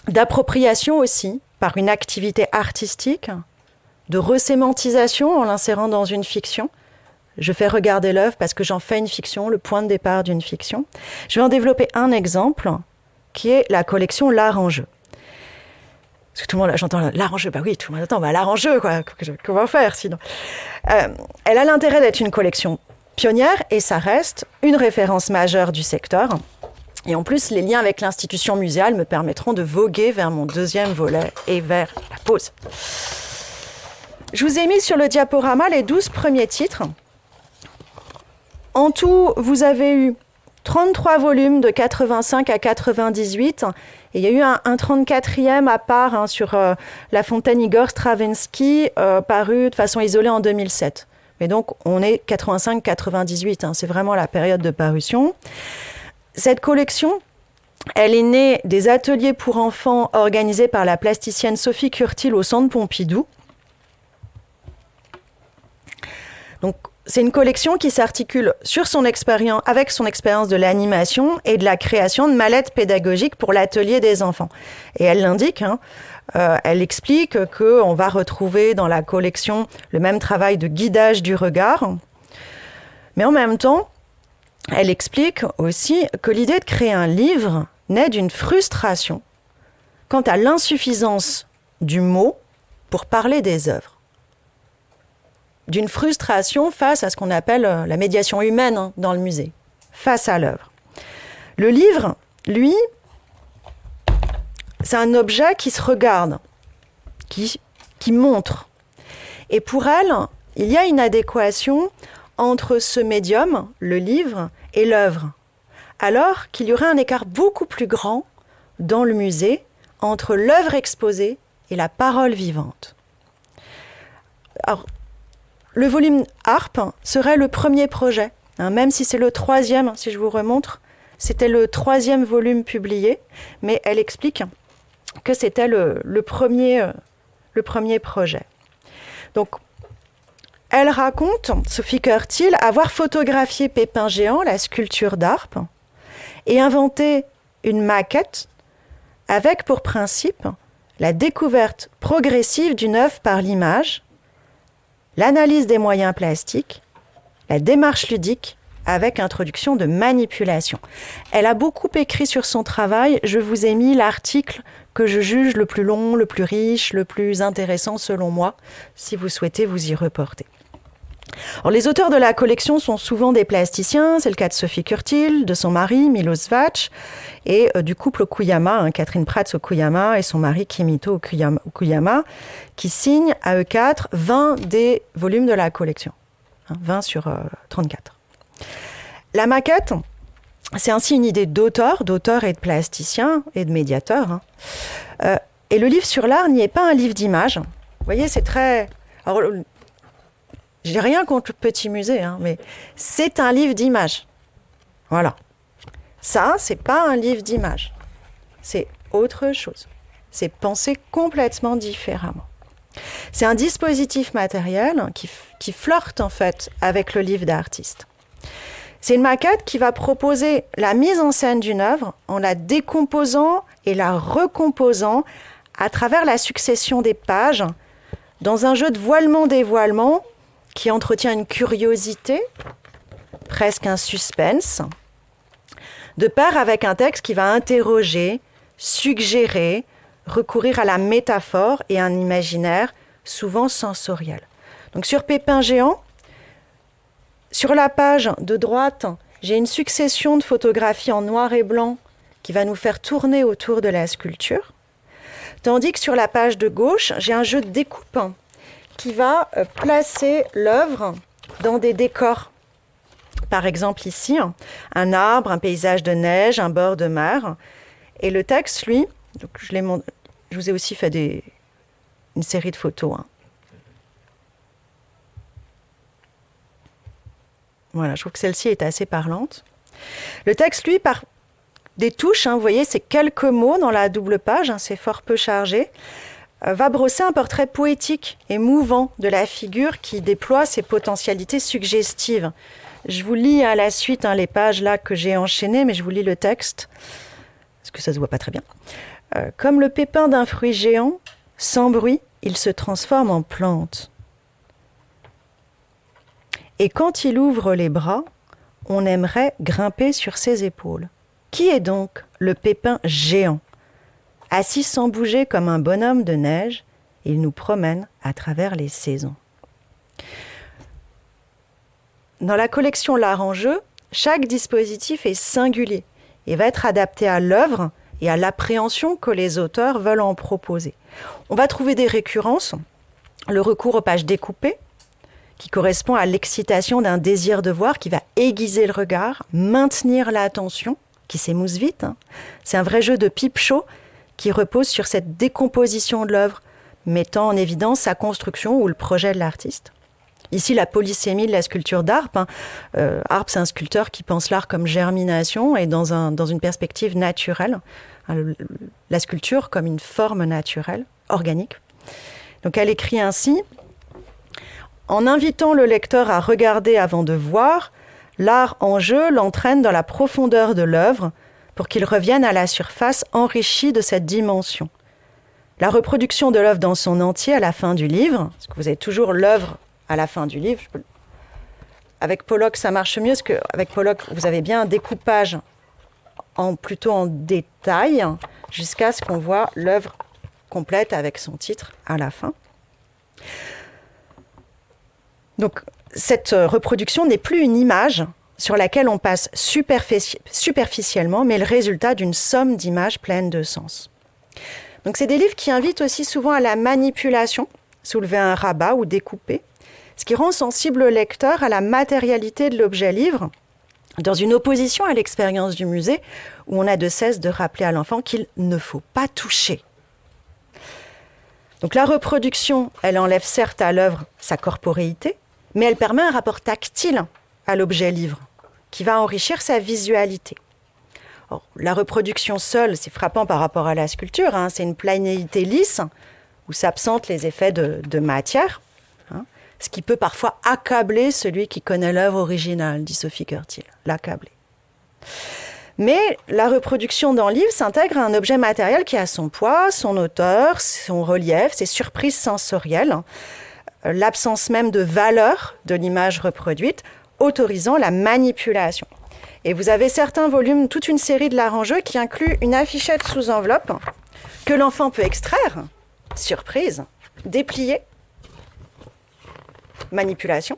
d'appropriation aussi par une activité artistique, de resémantisation en l'insérant dans une fiction. Je fais regarder l'œuvre parce que j'en fais une fiction, le point de départ d'une fiction. Je vais en développer un exemple qui est la collection L'Art en jeu. Parce que tout le monde, j'entends l'art en jeu, bah oui, tout le monde attend, l'art en jeu, quoi, comment faire sinon elle a l'intérêt d'être une collection pionnière et ça reste une référence majeure du secteur. Et en plus, les liens avec l'institution muséale me permettront de voguer vers mon deuxième volet et vers la pause. Je vous ai mis sur le diaporama les 12 premiers titres. En tout, vous avez eu 33 volumes de 85 à 98. Et il y a eu un 34e à part sur La Fontaine Igor Stravinsky, paru de façon isolée en 2007. Mais donc, on est 85-98, c'est vraiment la période de parution. Cette collection Elle est née des ateliers pour enfants organisés par la plasticienne Sophie Curtil au Centre Pompidou. Donc, c'est une collection qui s'articule avec son expérience de l'animation et de la création de mallettes pédagogiques pour l'atelier des enfants. Et elle l'indique, elle explique qu'on va retrouver dans la collection le même travail de guidage du regard. Mais en même temps, elle explique aussi que l'idée de créer un livre naît d'une frustration quant à l'insuffisance du mot pour parler des œuvres. D'une frustration face à ce qu'on appelle la médiation humaine dans le musée, face à l'œuvre. Le livre, lui, c'est un objet qui se regarde, qui montre. Et pour elle, il y a une adéquation entre ce médium, le livre, et l'œuvre, alors qu'il y aurait un écart beaucoup plus grand dans le musée entre l'œuvre exposée et la parole vivante. Alors, le volume Harpe serait le premier projet, même si c'est le 3e, si je vous remontre, c'était le 3e volume publié, mais elle explique que c'était le premier projet. Donc, elle raconte, Sophie Curtil, avoir photographié Pépin Géant, la sculpture d'Harpe, et inventé une maquette avec pour principe la découverte progressive d'une œuvre par l'image, l'analyse des moyens plastiques, la démarche ludique avec introduction de manipulation. Elle a beaucoup écrit sur son travail. Je vous ai mis l'article que je juge le plus long, le plus riche, le plus intéressant selon moi, si vous souhaitez vous y reporter. Alors, les auteurs de la collection sont souvent des plasticiens. C'est le cas de Sophie Curtil, de son mari Milos Svach et du couple Okuyama, Catherine Prats-Okuyama et son mari Kimito Okuyama, qui signent à eux 4 20 des volumes de la collection. 20 sur 34. La maquette, c'est ainsi une idée d'auteur et de plasticien et de médiateur. Et le livre sur l'art n'y est pas un livre d'images. Vous voyez, c'est très... Alors, j'ai rien contre le petit musée, mais c'est un livre d'images. Voilà. Ça, c'est pas un livre d'images. C'est autre chose. C'est pensé complètement différemment. C'est un dispositif matériel qui flirte en fait avec le livre d'artiste. C'est une maquette qui va proposer la mise en scène d'une œuvre en la décomposant et la recomposant à travers la succession des pages dans un jeu de voilement-dévoilement qui entretient une curiosité, presque un suspense, de pair avec un texte qui va interroger, suggérer, recourir à la métaphore et un imaginaire souvent sensoriel. Donc sur Pépin Géant, sur la page de droite, j'ai une succession de photographies en noir et blanc qui va nous faire tourner autour de la sculpture, tandis que sur la page de gauche, j'ai un jeu de découpe qui va placer l'œuvre dans des décors. Par exemple ici, un arbre, un paysage de neige, un bord de mer. Et le texte, lui, donc je vous ai aussi fait une série de photos. Voilà, je trouve que celle-ci est assez parlante. Le texte, lui, par des touches, vous voyez, c'est quelques mots dans la double page, c'est fort peu chargé, va brosser un portrait poétique et mouvant de la figure qui déploie ses potentialités suggestives. Je vous lis à la suite les pages là que j'ai enchaînées, mais je vous lis le texte, parce que ça se voit pas très bien. Comme le pépin d'un fruit géant, sans bruit, il se transforme en plante. Et quand il ouvre les bras, on aimerait grimper sur ses épaules. Qui est donc le pépin géant ? Assis sans bouger comme un bonhomme de neige, il nous promène à travers les saisons. Dans la collection L'Art en jeu, chaque dispositif est singulier et va être adapté à l'œuvre et à l'appréhension que les auteurs veulent en proposer. On va trouver des récurrences, le recours aux pages découpées, qui correspond à l'excitation d'un désir de voir, qui va aiguiser le regard, maintenir l'attention, qui s'émousse vite. C'est un vrai jeu de pipe-show qui repose sur cette décomposition de l'œuvre, mettant en évidence sa construction ou le projet de l'artiste. Ici, la polysémie de la sculpture d'Arp. Arp, c'est un sculpteur qui pense l'art comme germination et dans une perspective naturelle. La sculpture comme une forme naturelle, organique. Donc elle écrit ainsi: « En invitant le lecteur à regarder avant de voir, l'art en jeu l'entraîne dans la profondeur de l'œuvre pour qu'il revienne à la surface enrichi de cette dimension. La reproduction de l'œuvre dans son entier à la fin du livre, parce que vous avez toujours l'œuvre à la fin du livre. Avec Pollock, ça marche mieux, parce qu'avec Pollock, vous avez bien un découpage plutôt en détail, jusqu'à ce qu'on voit l'œuvre complète avec son titre à la fin. Donc, cette reproduction n'est plus une image sur laquelle on passe superficiellement, mais le résultat d'une somme d'images pleines de sens. Donc, c'est des livres qui invitent aussi souvent à la manipulation, soulever un rabat ou découper, ce qui rend sensible le lecteur à la matérialité de l'objet livre, dans une opposition à l'expérience du musée, où on a de cesse de rappeler à l'enfant qu'il ne faut pas toucher. Donc la reproduction, elle enlève certes à l'œuvre sa corporéité, mais elle permet un rapport tactile à l'objet livre, qui va enrichir sa visualité. Or, la reproduction seule, c'est frappant par rapport à la sculpture, c'est une planéité lisse, où s'absentent les effets de matière, ce qui peut parfois accabler celui qui connaît l'œuvre originale, dit Sophie Curtil, l'accabler. Mais la reproduction dans le livre s'intègre à un objet matériel qui a son poids, son hauteur, son relief, ses surprises sensorielles, l'absence même de valeur de l'image reproduite, autorisant la manipulation. Et vous avez certains volumes, toute une série de l'art en jeu qui inclut une affichette sous enveloppe que l'enfant peut extraire, surprise, déplier, manipulation,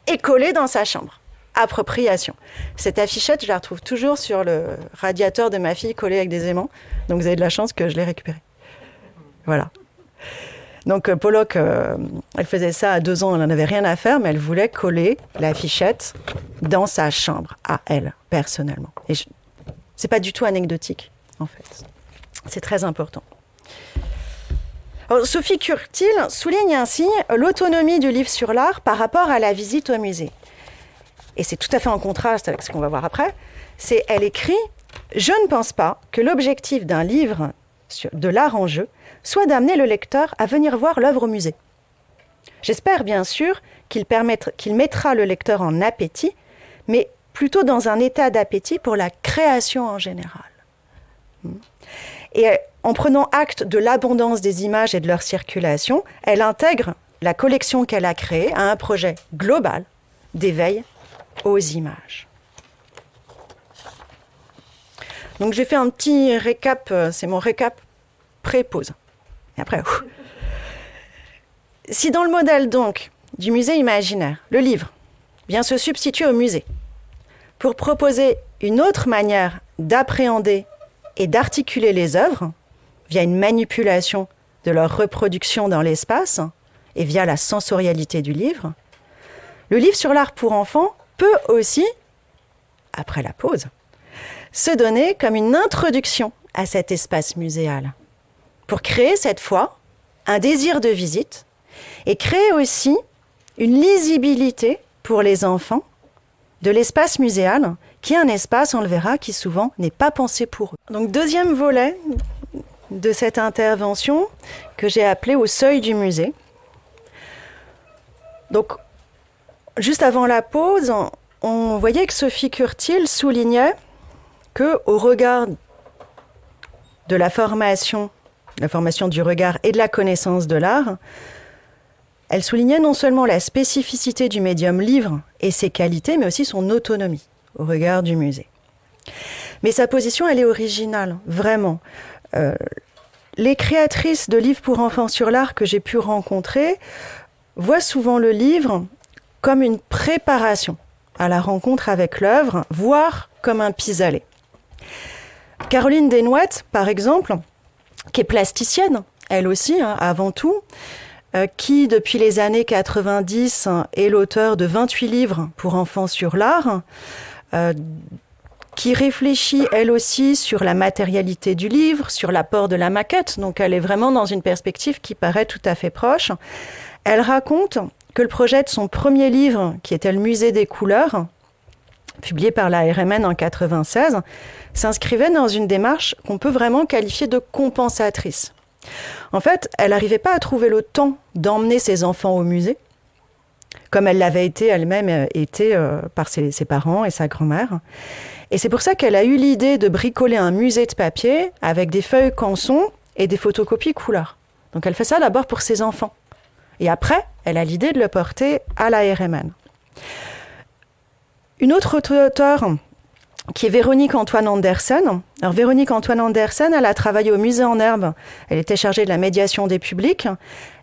et coller dans sa chambre. Appropriation. Cette affichette, je la retrouve toujours sur le radiateur de ma fille, collée avec des aimants. Donc vous avez de la chance que je l'ai récupérée. Voilà. Donc Pollock, elle faisait ça à 2 ans, elle n'en avait rien à faire, mais elle voulait coller l'affichette dans sa chambre, à elle, personnellement. Et c'est pas du tout anecdotique, en fait. C'est très important. Alors, Sophie Curtil souligne ainsi l'autonomie du livre sur l'art par rapport à la visite au musée. Et c'est tout à fait en contraste avec ce qu'on va voir après. Elle écrit « Je ne pense pas que l'objectif d'un livre de l'art en jeu soit d'amener le lecteur à venir voir l'œuvre au musée. J'espère bien sûr qu'il mettra le lecteur en appétit, mais plutôt dans un état d'appétit pour la création en général. » Et en prenant acte de l'abondance des images et de leur circulation, elle intègre la collection qu'elle a créée à un projet global d'éveil aux images. Donc j'ai fait un petit récap, c'est mon récap pré-pause. Et après, si dans le modèle donc du musée imaginaire, le livre vient se substituer au musée pour proposer une autre manière d'appréhender et d'articuler les œuvres via une manipulation de leur reproduction dans l'espace et via la sensorialité du livre, le livre sur l'art pour enfants peut aussi, après la pause, se donner comme une introduction à cet espace muséal pour créer cette fois un désir de visite et créer aussi une lisibilité pour les enfants de l'espace muséal qui est un espace, on le verra, qui souvent n'est pas pensé pour eux. Donc deuxième volet de cette intervention que j'ai appelée au seuil du musée. Donc juste avant la pause, on voyait que Sophie Curtil soulignait qu'au regard de la formation du regard et de la connaissance de l'art, elle soulignait non seulement la spécificité du médium livre et ses qualités, mais aussi son autonomie au regard du musée. Mais sa position, elle est originale, vraiment. Les créatrices de livres pour enfants sur l'art que j'ai pu rencontrer voient souvent le livre comme une préparation à la rencontre avec l'œuvre, voire comme un pis-aller. Caroline Desnouettes, par exemple, qui est plasticienne, elle aussi, avant tout, qui, depuis les années 90, est l'auteur de 28 livres pour enfants sur l'art, qui réfléchit, elle aussi, sur la matérialité du livre, sur l'apport de la maquette. Donc, elle est vraiment dans une perspective qui paraît tout à fait proche. Elle raconte que le projet de son premier livre, qui était Le Musée des couleurs, publié par la RMN en 1996, s'inscrivait dans une démarche qu'on peut vraiment qualifier de compensatrice. En fait, elle n'arrivait pas à trouver le temps d'emmener ses enfants au musée, comme elle l'avait été elle-même par ses parents et sa grand-mère. Et c'est pour ça qu'elle a eu l'idée de bricoler un musée de papier avec des feuilles canson et des photocopies couleurs. Donc elle fait ça d'abord pour ses enfants. Et après, elle a l'idée de le porter à la RMN. Une autre auteure, qui est Véronique Antoine Andersen. Alors Véronique Antoine Andersen, elle a travaillé au Musée en Herbe. Elle était chargée de la médiation des publics.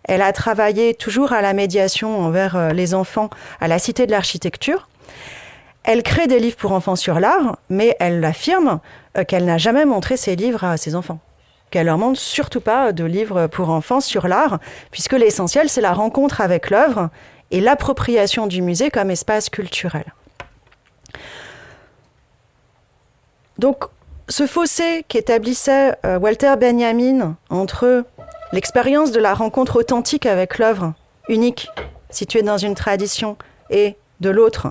Elle a travaillé toujours à la médiation envers les enfants à la Cité de l'Architecture. Elle crée des livres pour enfants sur l'art, mais elle affirme qu'elle n'a jamais montré ses livres à ses enfants. Qu'elle leur montre surtout pas de livres pour enfants sur l'art, puisque l'essentiel, c'est la rencontre avec l'œuvre et l'appropriation du musée comme espace culturel. Donc, ce fossé qu'établissait Walter Benjamin entre l'expérience de la rencontre authentique avec l'œuvre unique, située dans une tradition, et de l'autre,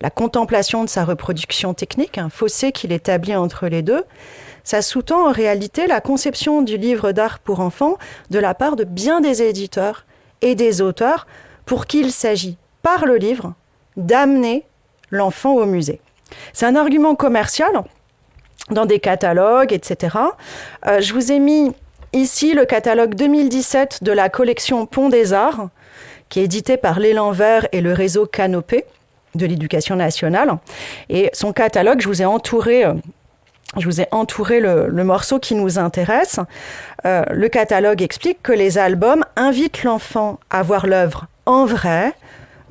la contemplation de sa reproduction technique, un fossé qu'il établit entre les deux, ça sous-tend en réalité la conception du livre d'art pour enfants de la part de bien des éditeurs et des auteurs pour qui il s'agit, par le livre, d'amener l'enfant au musée. C'est un argument commercial dans des catalogues, etc. Je vous ai mis ici le catalogue 2017 de la collection Pont des Arts, qui est édité par l'Élan Vert et le réseau Canopé de l'Éducation nationale. Et son catalogue, je vous ai entouré le morceau qui nous intéresse. Le catalogue explique que les albums invitent l'enfant à voir l'œuvre en vrai.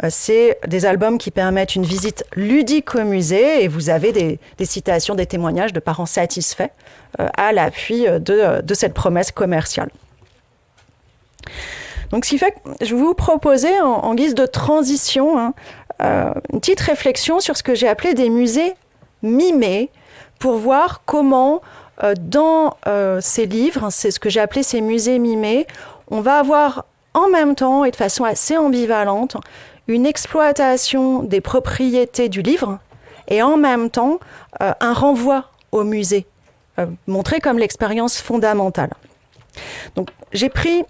C'est des albums qui permettent une visite ludique au musée et vous avez des citations, des témoignages de parents satisfaits à l'appui de cette promesse commerciale. Donc, ce qui fait que je vais vous proposer en guise de transition une petite réflexion sur ce que j'ai appelé des musées mimés pour voir comment dans ces livres, c'est ce que j'ai appelé ces musées mimés, on va avoir en même temps et de façon assez ambivalente une exploitation des propriétés du livre et en même temps un renvoi au musée, montré comme l'expérience fondamentale. Donc j'ai pris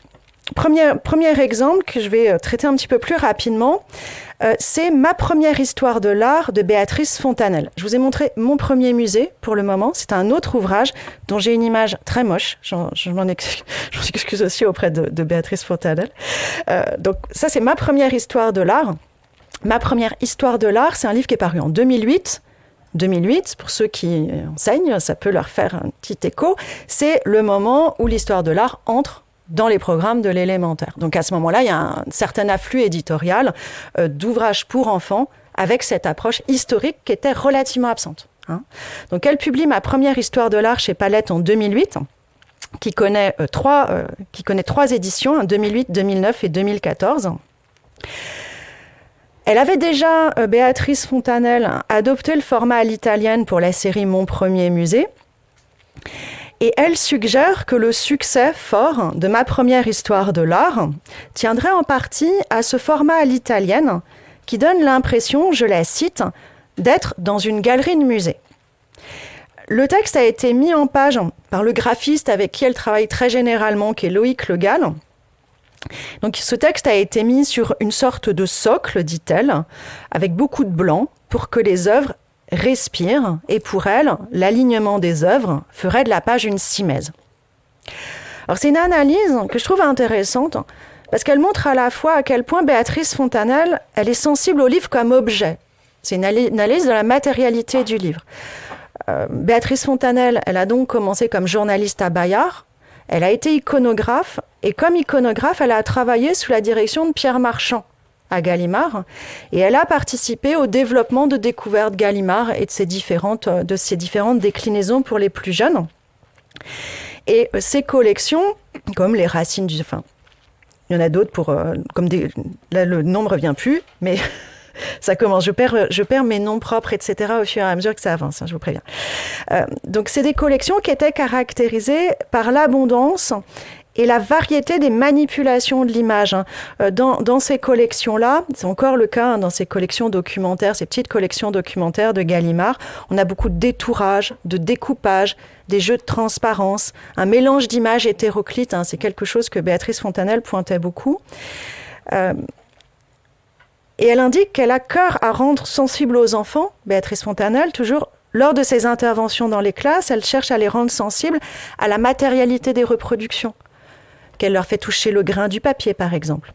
premier exemple que je vais traiter un petit peu plus rapidement, c'est Ma première histoire de l'art de Béatrice Fontanelle. Je vous ai montré mon premier musée pour le moment. C'est un autre ouvrage dont j'ai une image très moche. Je m'en excuse aussi auprès de Béatrice Fontanelle. Donc ça, c'est Ma première histoire de l'art. Ma première histoire de l'art, c'est un livre qui est paru en 2008. 2008, pour ceux qui enseignent, ça peut leur faire un petit écho. C'est le moment où l'histoire de l'art entre dans les programmes de l'élémentaire. Donc à ce moment-là, il y a un certain afflux éditorial d'ouvrages pour enfants avec cette approche historique qui était relativement absente. Donc elle publie Ma première histoire de l'art chez Palette en 2008, qui connaît trois éditions, 2008, 2009 et 2014. Elle avait déjà, Béatrice Fontanelle, adopté le format à l'italienne pour la série Mon premier musée. Et elle suggère que le succès fort de Ma première histoire de l'art tiendrait en partie à ce format à l'italienne qui donne l'impression, je la cite, d'être dans une galerie de musée. Le texte a été mis en page par le graphiste avec qui elle travaille très généralement, qui est Loïc Le Gall. Donc ce texte a été mis sur une sorte de socle, dit-elle, avec beaucoup de blanc pour que les œuvres respire, et pour elle, l'alignement des œuvres ferait de la page une simèse. Alors c'est une analyse que je trouve intéressante parce qu'elle montre à la fois à quel point Béatrice Fontanelle, elle est sensible au livre comme objet. C'est une analyse de la matérialité du livre. Béatrice Fontanelle, elle a donc commencé comme journaliste à Bayard, elle a été iconographe, et comme iconographe, elle a travaillé sous la direction de Pierre Marchand à Gallimard, et elle a participé au développement de Découvertes Gallimard et de ses différentes déclinaisons pour les plus jeunes. Et ces collections, comme les racines du... Enfin, il y en a d'autres là, le nom ne me revient plus, mais ça commence. Je perds mes noms propres, etc. au fur et à mesure que ça avance, je vous préviens. Donc, c'est des collections qui étaient caractérisées par l'abondance et la variété des manipulations de l'image. Dans ces collections-là, c'est encore le cas dans ces collections documentaires, ces petites collections documentaires de Gallimard, on a beaucoup de détourage, de découpage, des jeux de transparence, un mélange d'images hétéroclites, c'est quelque chose que Béatrice Fontanelle pointait beaucoup. Et elle indique qu'elle a cœur à rendre sensibles aux enfants, Béatrice Fontanelle, toujours lors de ses interventions dans les classes, elle cherche à les rendre sensibles à la matérialité des reproductions, qu'elle leur fait toucher le grain du papier, par exemple.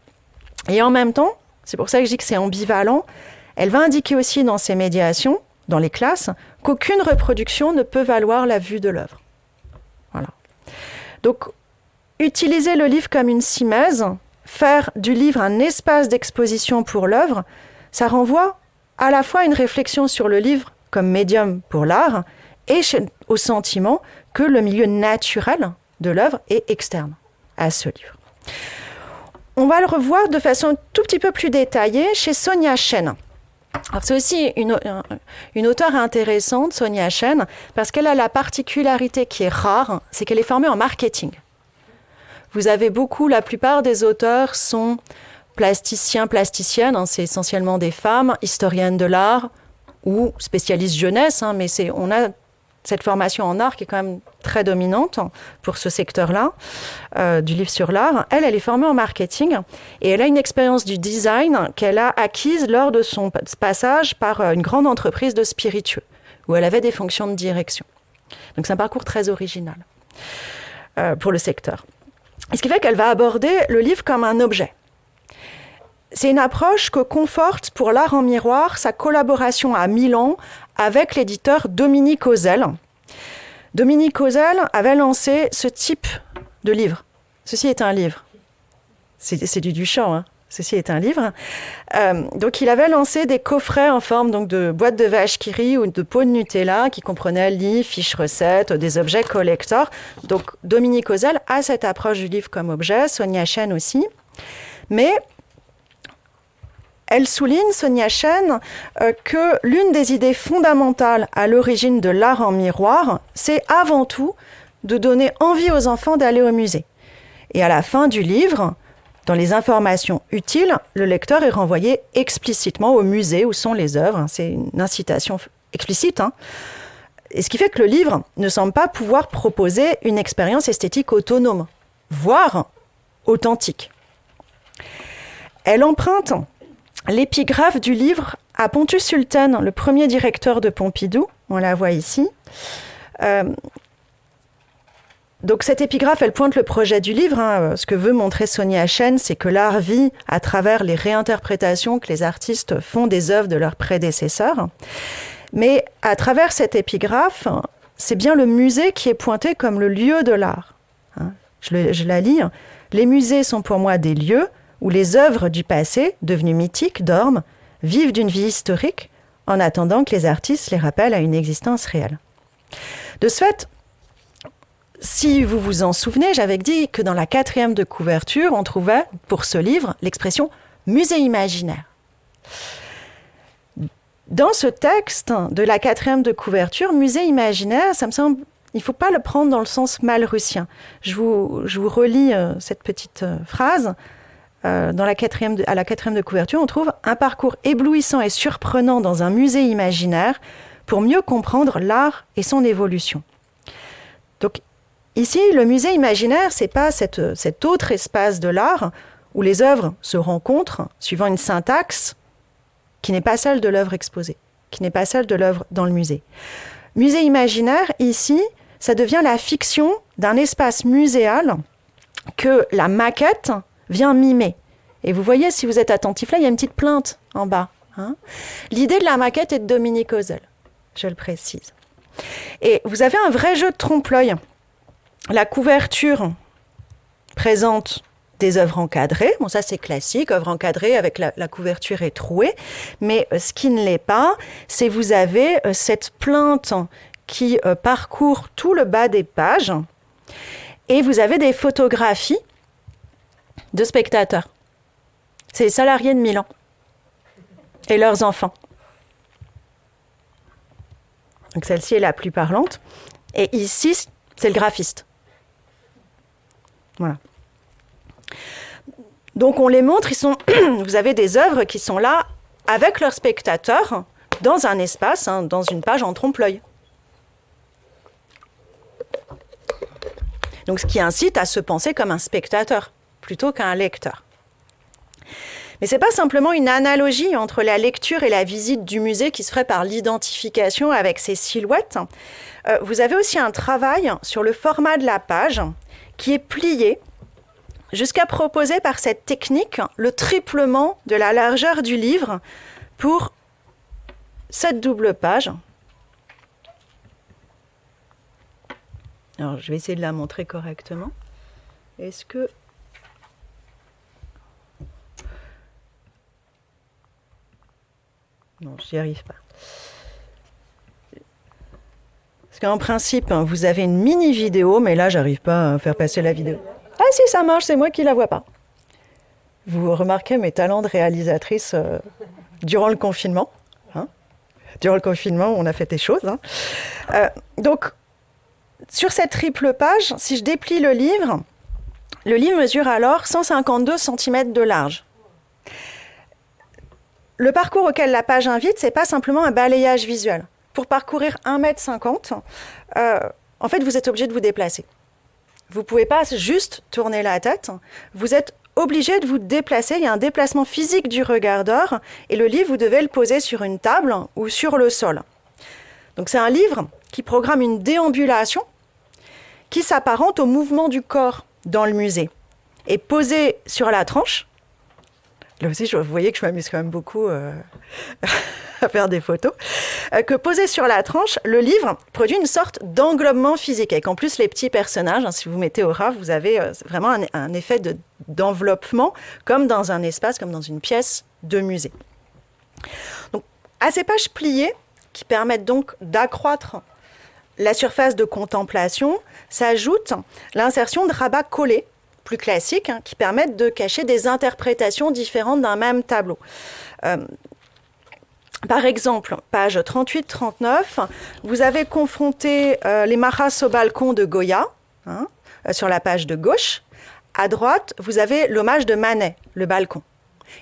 Et en même temps, c'est pour ça que je dis que c'est ambivalent, elle va indiquer aussi dans ses médiations, dans les classes, qu'aucune reproduction ne peut valoir la vue de l'œuvre. Voilà. Donc, utiliser le livre comme une simèse, faire du livre un espace d'exposition pour l'œuvre, ça renvoie à la fois à une réflexion sur le livre comme médium pour l'art et au sentiment que le milieu naturel de l'œuvre est externe à ce livre. On va le revoir de façon tout petit peu plus détaillée chez Sonia Chen. Alors c'est aussi une auteure intéressante, Sonia Chen, parce qu'elle a la particularité qui est rare, c'est qu'elle est formée en marketing. Vous avez la plupart des auteurs sont plasticiens, plasticiennes, c'est essentiellement des femmes, historiennes de l'art ou spécialistes jeunesse, mais on a cette formation en art qui est quand même très dominante pour ce secteur-là, du livre sur l'art. Elle est formée en marketing et elle a une expérience du design qu'elle a acquise lors de son passage par une grande entreprise de spiritueux, où elle avait des fonctions de direction. Donc c'est un parcours très original pour le secteur. Et ce qui fait qu'elle va aborder le livre comme un objet. C'est une approche que conforte pour l'art en miroir sa collaboration à Milan avec l'éditeur Dominique Ozel. Dominique Ozel avait lancé ce type de livre. Ceci est un livre. C'est du Duchamp, Ceci est un livre. Donc, il avait lancé des coffrets en forme de boîte de vache qui rit ou de pot de Nutella qui comprenaient livres, fiches recettes, des objets collector. Donc, Dominique Ozel a cette approche du livre comme objet, Sonia Chen aussi. Mais elle souligne, Sonia Chen, que l'une des idées fondamentales à l'origine de l'art en miroir, c'est avant tout de donner envie aux enfants d'aller au musée. Et à la fin du livre, dans les informations utiles, le lecteur est renvoyé explicitement au musée où sont les œuvres. C'est une incitation explicite. Et ce qui fait que le livre ne semble pas pouvoir proposer une expérience esthétique autonome, voire authentique. Elle emprunte l'épigraphe du livre à Pontus Sulten, le premier directeur de Pompidou. On la voit ici. Donc cette épigraphe, elle pointe le projet du livre. Ce que veut montrer Sonia Chen, c'est que l'art vit à travers les réinterprétations que les artistes font des œuvres de leurs prédécesseurs. Mais à travers cette épigraphe, c'est bien le musée qui est pointé comme le lieu de l'art. Je la lis. Les musées sont pour moi des lieux où les œuvres du passé, devenues mythiques, dorment, vivent d'une vie historique, en attendant que les artistes les rappellent à une existence réelle. De ce fait, si vous vous en souvenez, j'avais dit que dans la 4e de couverture, on trouvait, pour ce livre, l'expression « musée imaginaire ». Dans ce texte de la 4e de couverture, « musée imaginaire », ça me semble, il ne faut pas le prendre dans le sens malrussien. Je vous relis cette petite phrase. À la 4e de couverture, on trouve « un parcours éblouissant et surprenant dans un musée imaginaire pour mieux comprendre l'art et son évolution ». Donc, ici, le musée imaginaire, ce n'est pas cet autre espace de l'art où les œuvres se rencontrent suivant une syntaxe qui n'est pas celle de l'œuvre exposée, qui n'est pas celle de l'œuvre dans le musée. Musée imaginaire, ici, ça devient la fiction d'un espace muséal que la maquette vient mimer. Et vous voyez, si vous êtes attentif, là, il y a une petite plainte en bas. L'idée de la maquette est de Dominique Ozel, je le précise. Et vous avez un vrai jeu de trompe-l'œil. La couverture présente des œuvres encadrées. Bon, ça, c'est classique, œuvre encadrée avec la couverture est trouée. Mais ce qui ne l'est pas, c'est vous avez cette plainte qui parcourt tout le bas des pages. Et vous avez des photographies de spectateurs. C'est les salariés de Milan et leurs enfants. Donc celle-ci est la plus parlante. Et ici, c'est le graphiste. Voilà. Donc on les montre, vous avez des œuvres qui sont là avec leurs spectateurs dans un espace, dans une page en trompe-l'œil. Donc ce qui incite à se penser comme un spectateur plutôt qu'un lecteur. Mais ce n'est pas simplement une analogie entre la lecture et la visite du musée qui se ferait par l'identification avec ces silhouettes. Vous avez aussi un travail sur le format de la page qui est plié jusqu'à proposer par cette technique le triplement de la largeur du livre pour cette double page. Alors, je vais essayer de la montrer correctement. Est-ce que... Non, j'y arrive pas. Parce qu'en principe, vous avez une mini vidéo, mais là, j'arrive pas à faire passer la vidéo. Ah si, ça marche, c'est moi qui la vois pas. Vous remarquez mes talents de réalisatrice durant le confinement. Durant le confinement, on a fait des choses. Donc, sur cette triple page, si je déplie le livre mesure alors 152 cm de large. Le parcours auquel la page invite, ce n'est pas simplement un balayage visuel. Pour parcourir 1,50 m, en fait, vous êtes obligé de vous déplacer. Vous ne pouvez pas juste tourner la tête. Vous êtes obligé de vous déplacer. Il y a un déplacement physique du regardeur. Et le livre, vous devez le poser sur une table ou sur le sol. Donc, c'est un livre qui programme une déambulation qui s'apparente au mouvement du corps dans le musée. Et posé sur la tranche, là aussi, vous voyez que je m'amuse quand même beaucoup à faire des photos, que posé sur la tranche, le livre produit une sorte d'englobement physique. Et qu'en plus, les petits personnages, si vous mettez au ras, vous avez vraiment un effet d'enveloppement, comme dans un espace, comme dans une pièce de musée. Donc, à ces pages pliées, qui permettent donc d'accroître la surface de contemplation, s'ajoute l'insertion de rabats collés, plus classiques, qui permettent de cacher des interprétations différentes d'un même tableau. Par exemple, page 38-39, vous avez confronté les Majas au balcon de Goya, sur la page de gauche. À droite, vous avez l'hommage de Manet, le balcon.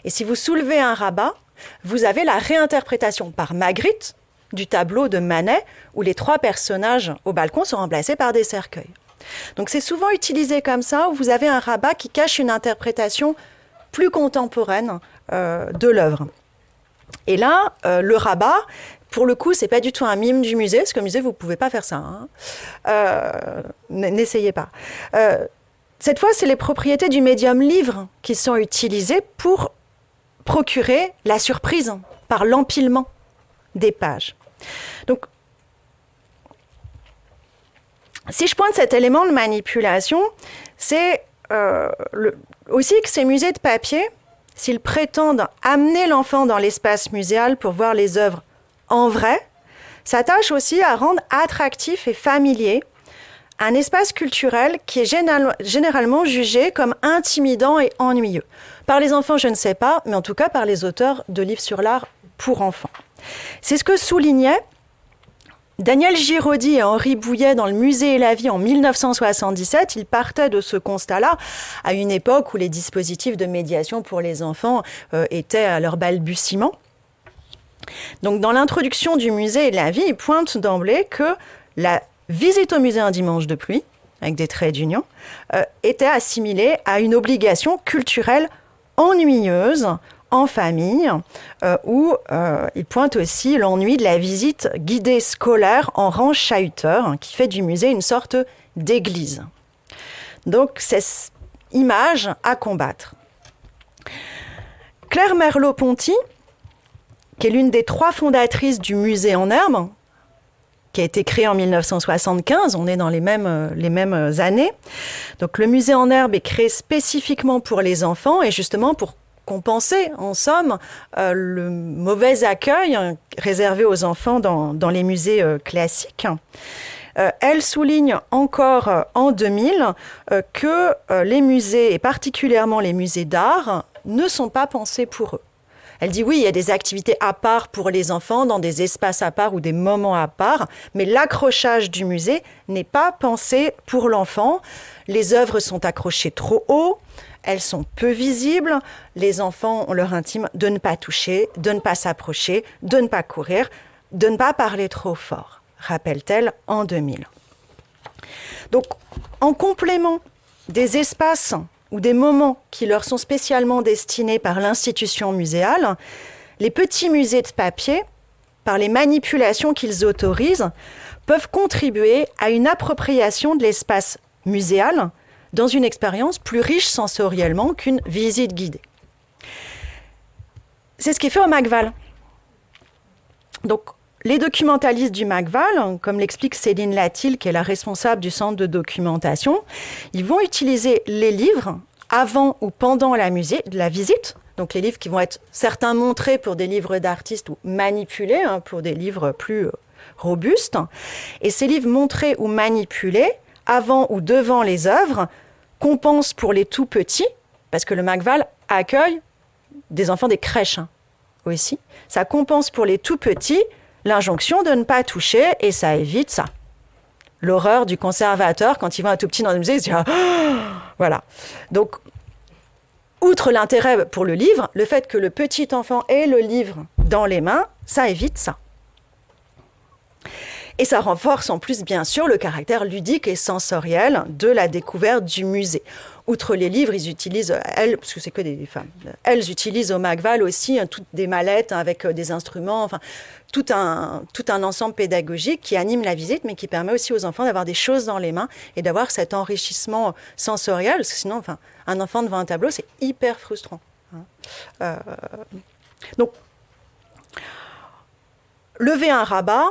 Et si vous soulevez un rabat, vous avez la réinterprétation par Magritte du tableau de Manet, où les 3 personnages au balcon sont remplacés par des cercueils. Donc c'est souvent utilisé comme ça, où vous avez un rabat qui cache une interprétation plus contemporaine de l'œuvre. Et là, le rabat, pour le coup, c'est pas du tout un mime du musée, parce qu'au musée, vous pouvez pas faire ça. N'essayez pas. Cette fois, c'est les propriétés du médium livre qui sont utilisées pour procurer la surprise par l'empilement des pages. Donc, si je pointe cet élément de manipulation, c'est aussi que ces musées de papier, s'ils prétendent amener l'enfant dans l'espace muséal pour voir les œuvres en vrai, s'attachent aussi à rendre attractif et familier un espace culturel qui est généralement jugé comme intimidant et ennuyeux. Par les enfants, je ne sais pas, mais en tout cas par les auteurs de livres sur l'art pour enfants. C'est ce que soulignaient Daniel Giraudy et Henri Bouillet dans le Musée et la vie en 1977. Ils partaient de ce constat-là à une époque où les dispositifs de médiation pour les enfants étaient à leur balbutiement. Donc dans l'introduction du Musée et de la vie, ils pointent d'emblée que la visite au musée un dimanche de pluie, avec des traits d'union, était assimilée à une obligation culturelle ennuyeuse, en famille, où il pointe aussi l'ennui de la visite guidée scolaire en rang chahuteur, qui fait du musée une sorte d'église. Donc, c'est cette image à combattre. Claire Merleau-Ponty, qui est l'une des 3 fondatrices du Musée en herbe, qui a été créé en 1975, on est dans les mêmes années. Donc, le Musée en herbe est créé spécifiquement pour les enfants et justement pour compenser, en somme, le mauvais accueil réservé aux enfants dans les musées classiques. Elle souligne encore en 2000 que les musées, et particulièrement les musées d'art, ne sont pas pensés pour eux. Elle dit oui, il y a des activités à part pour les enfants, dans des espaces à part ou des moments à part, mais l'accrochage du musée n'est pas pensé pour l'enfant. Les œuvres sont accrochées trop haut, elles sont peu visibles, les enfants ont leur intime de ne pas toucher, de ne pas s'approcher, de ne pas courir, de ne pas parler trop fort, rappelle-t-elle en 2000. Donc, en complément des espaces ou des moments qui leur sont spécialement destinés par l'institution muséale, les petits musées de papier, par les manipulations qu'ils autorisent, peuvent contribuer à une appropriation de l'espace muséal dans une expérience plus riche sensoriellement qu'une visite guidée. C'est ce qui est fait au MACVAL. Donc, les documentalistes du MACVAL, comme l'explique Céline Latil, qui est la responsable du centre de documentation, ils vont utiliser les livres avant ou pendant la visite. Donc les livres qui vont être certains montrés pour des livres d'artistes ou manipulés pour des livres plus robustes. Et ces livres montrés ou manipulés, avant ou devant les œuvres, compensent pour les tout petits, parce que le MACVAL accueille des enfants des crèches aussi. Ça compense pour les tout petits l'injonction de ne pas toucher, et ça évite ça. L'horreur du conservateur, quand il voit un tout petit dans le musée, il se dit « Ah !» Voilà. Donc, outre l'intérêt pour le livre, le fait que le petit enfant ait le livre dans les mains, ça évite ça. Et ça renforce en plus, bien sûr, le caractère ludique et sensoriel de la découverte du musée. Outre les livres, ils utilisent, elles, parce que c'est que des femmes, elles utilisent au MACVAL aussi toutes des mallettes avec des instruments, enfin, tout un ensemble pédagogique qui anime la visite, mais qui permet aussi aux enfants d'avoir des choses dans les mains et d'avoir cet enrichissement sensoriel, parce que sinon, enfin, un enfant devant un tableau, c'est hyper frustrant. Donc, lever un rabat,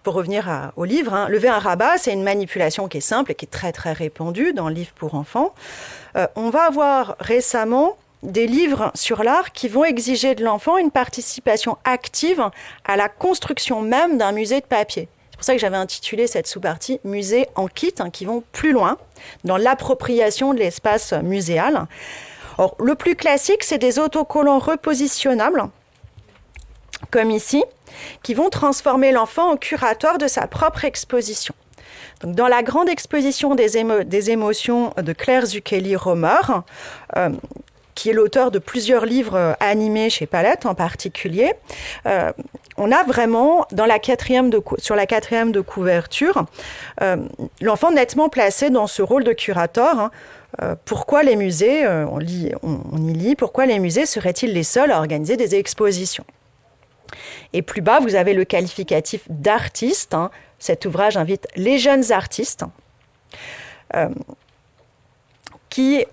pour revenir au livre, lever un rabat, c'est une manipulation qui est simple et qui est très très répandue dans le livre pour enfants. On va avoir récemment des livres sur l'art qui vont exiger de l'enfant une participation active à la construction même d'un musée de papier. C'est pour ça que j'avais intitulé cette sous-partie « Musée en kit », qui vont plus loin dans l'appropriation de l'espace muséal. Or, le plus classique, c'est des autocollants repositionnables, comme ici, qui vont transformer l'enfant en curateur de sa propre exposition. Donc, dans la grande exposition des émotions de Claire Zucchelli-Romer, qui est l'auteur de plusieurs livres animés chez Palette en particulier, on a vraiment, sur la quatrième de couverture, l'enfant nettement placé dans ce rôle de curateur. Pourquoi les musées, on y lit, pourquoi les musées seraient-ils les seuls à organiser des expositions ? Et plus bas, vous avez le qualificatif d'artiste. Cet ouvrage invite les jeunes artistes qui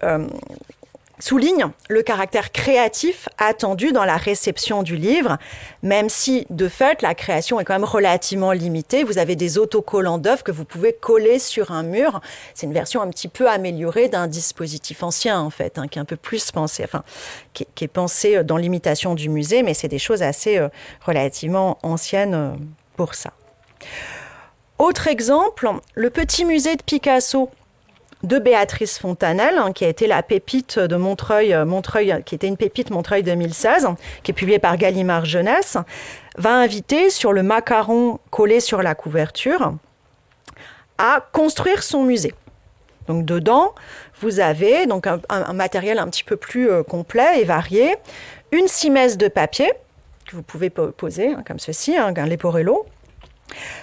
souligne le caractère créatif attendu dans la réception du livre, même si, de fait, la création est quand même relativement limitée. Vous avez des autocollants d'œuvres que vous pouvez coller sur un mur. C'est une version un petit peu améliorée d'un dispositif ancien, en fait, qui est un peu plus pensé, qui est pensé dans l'imitation du musée, mais c'est des choses assez relativement anciennes pour ça. Autre exemple, le petit musée de Picasso de Béatrice Fontanelle, qui a été la pépite de Montreuil, qui était une pépite Montreuil 2016, qui est publiée par Gallimard Jeunesse, va inviter sur le macaron collé sur la couverture à construire son musée. Donc dedans, vous avez donc un matériel un petit peu plus complet et varié, une simesse de papier que vous pouvez poser comme ceci, un Leporello,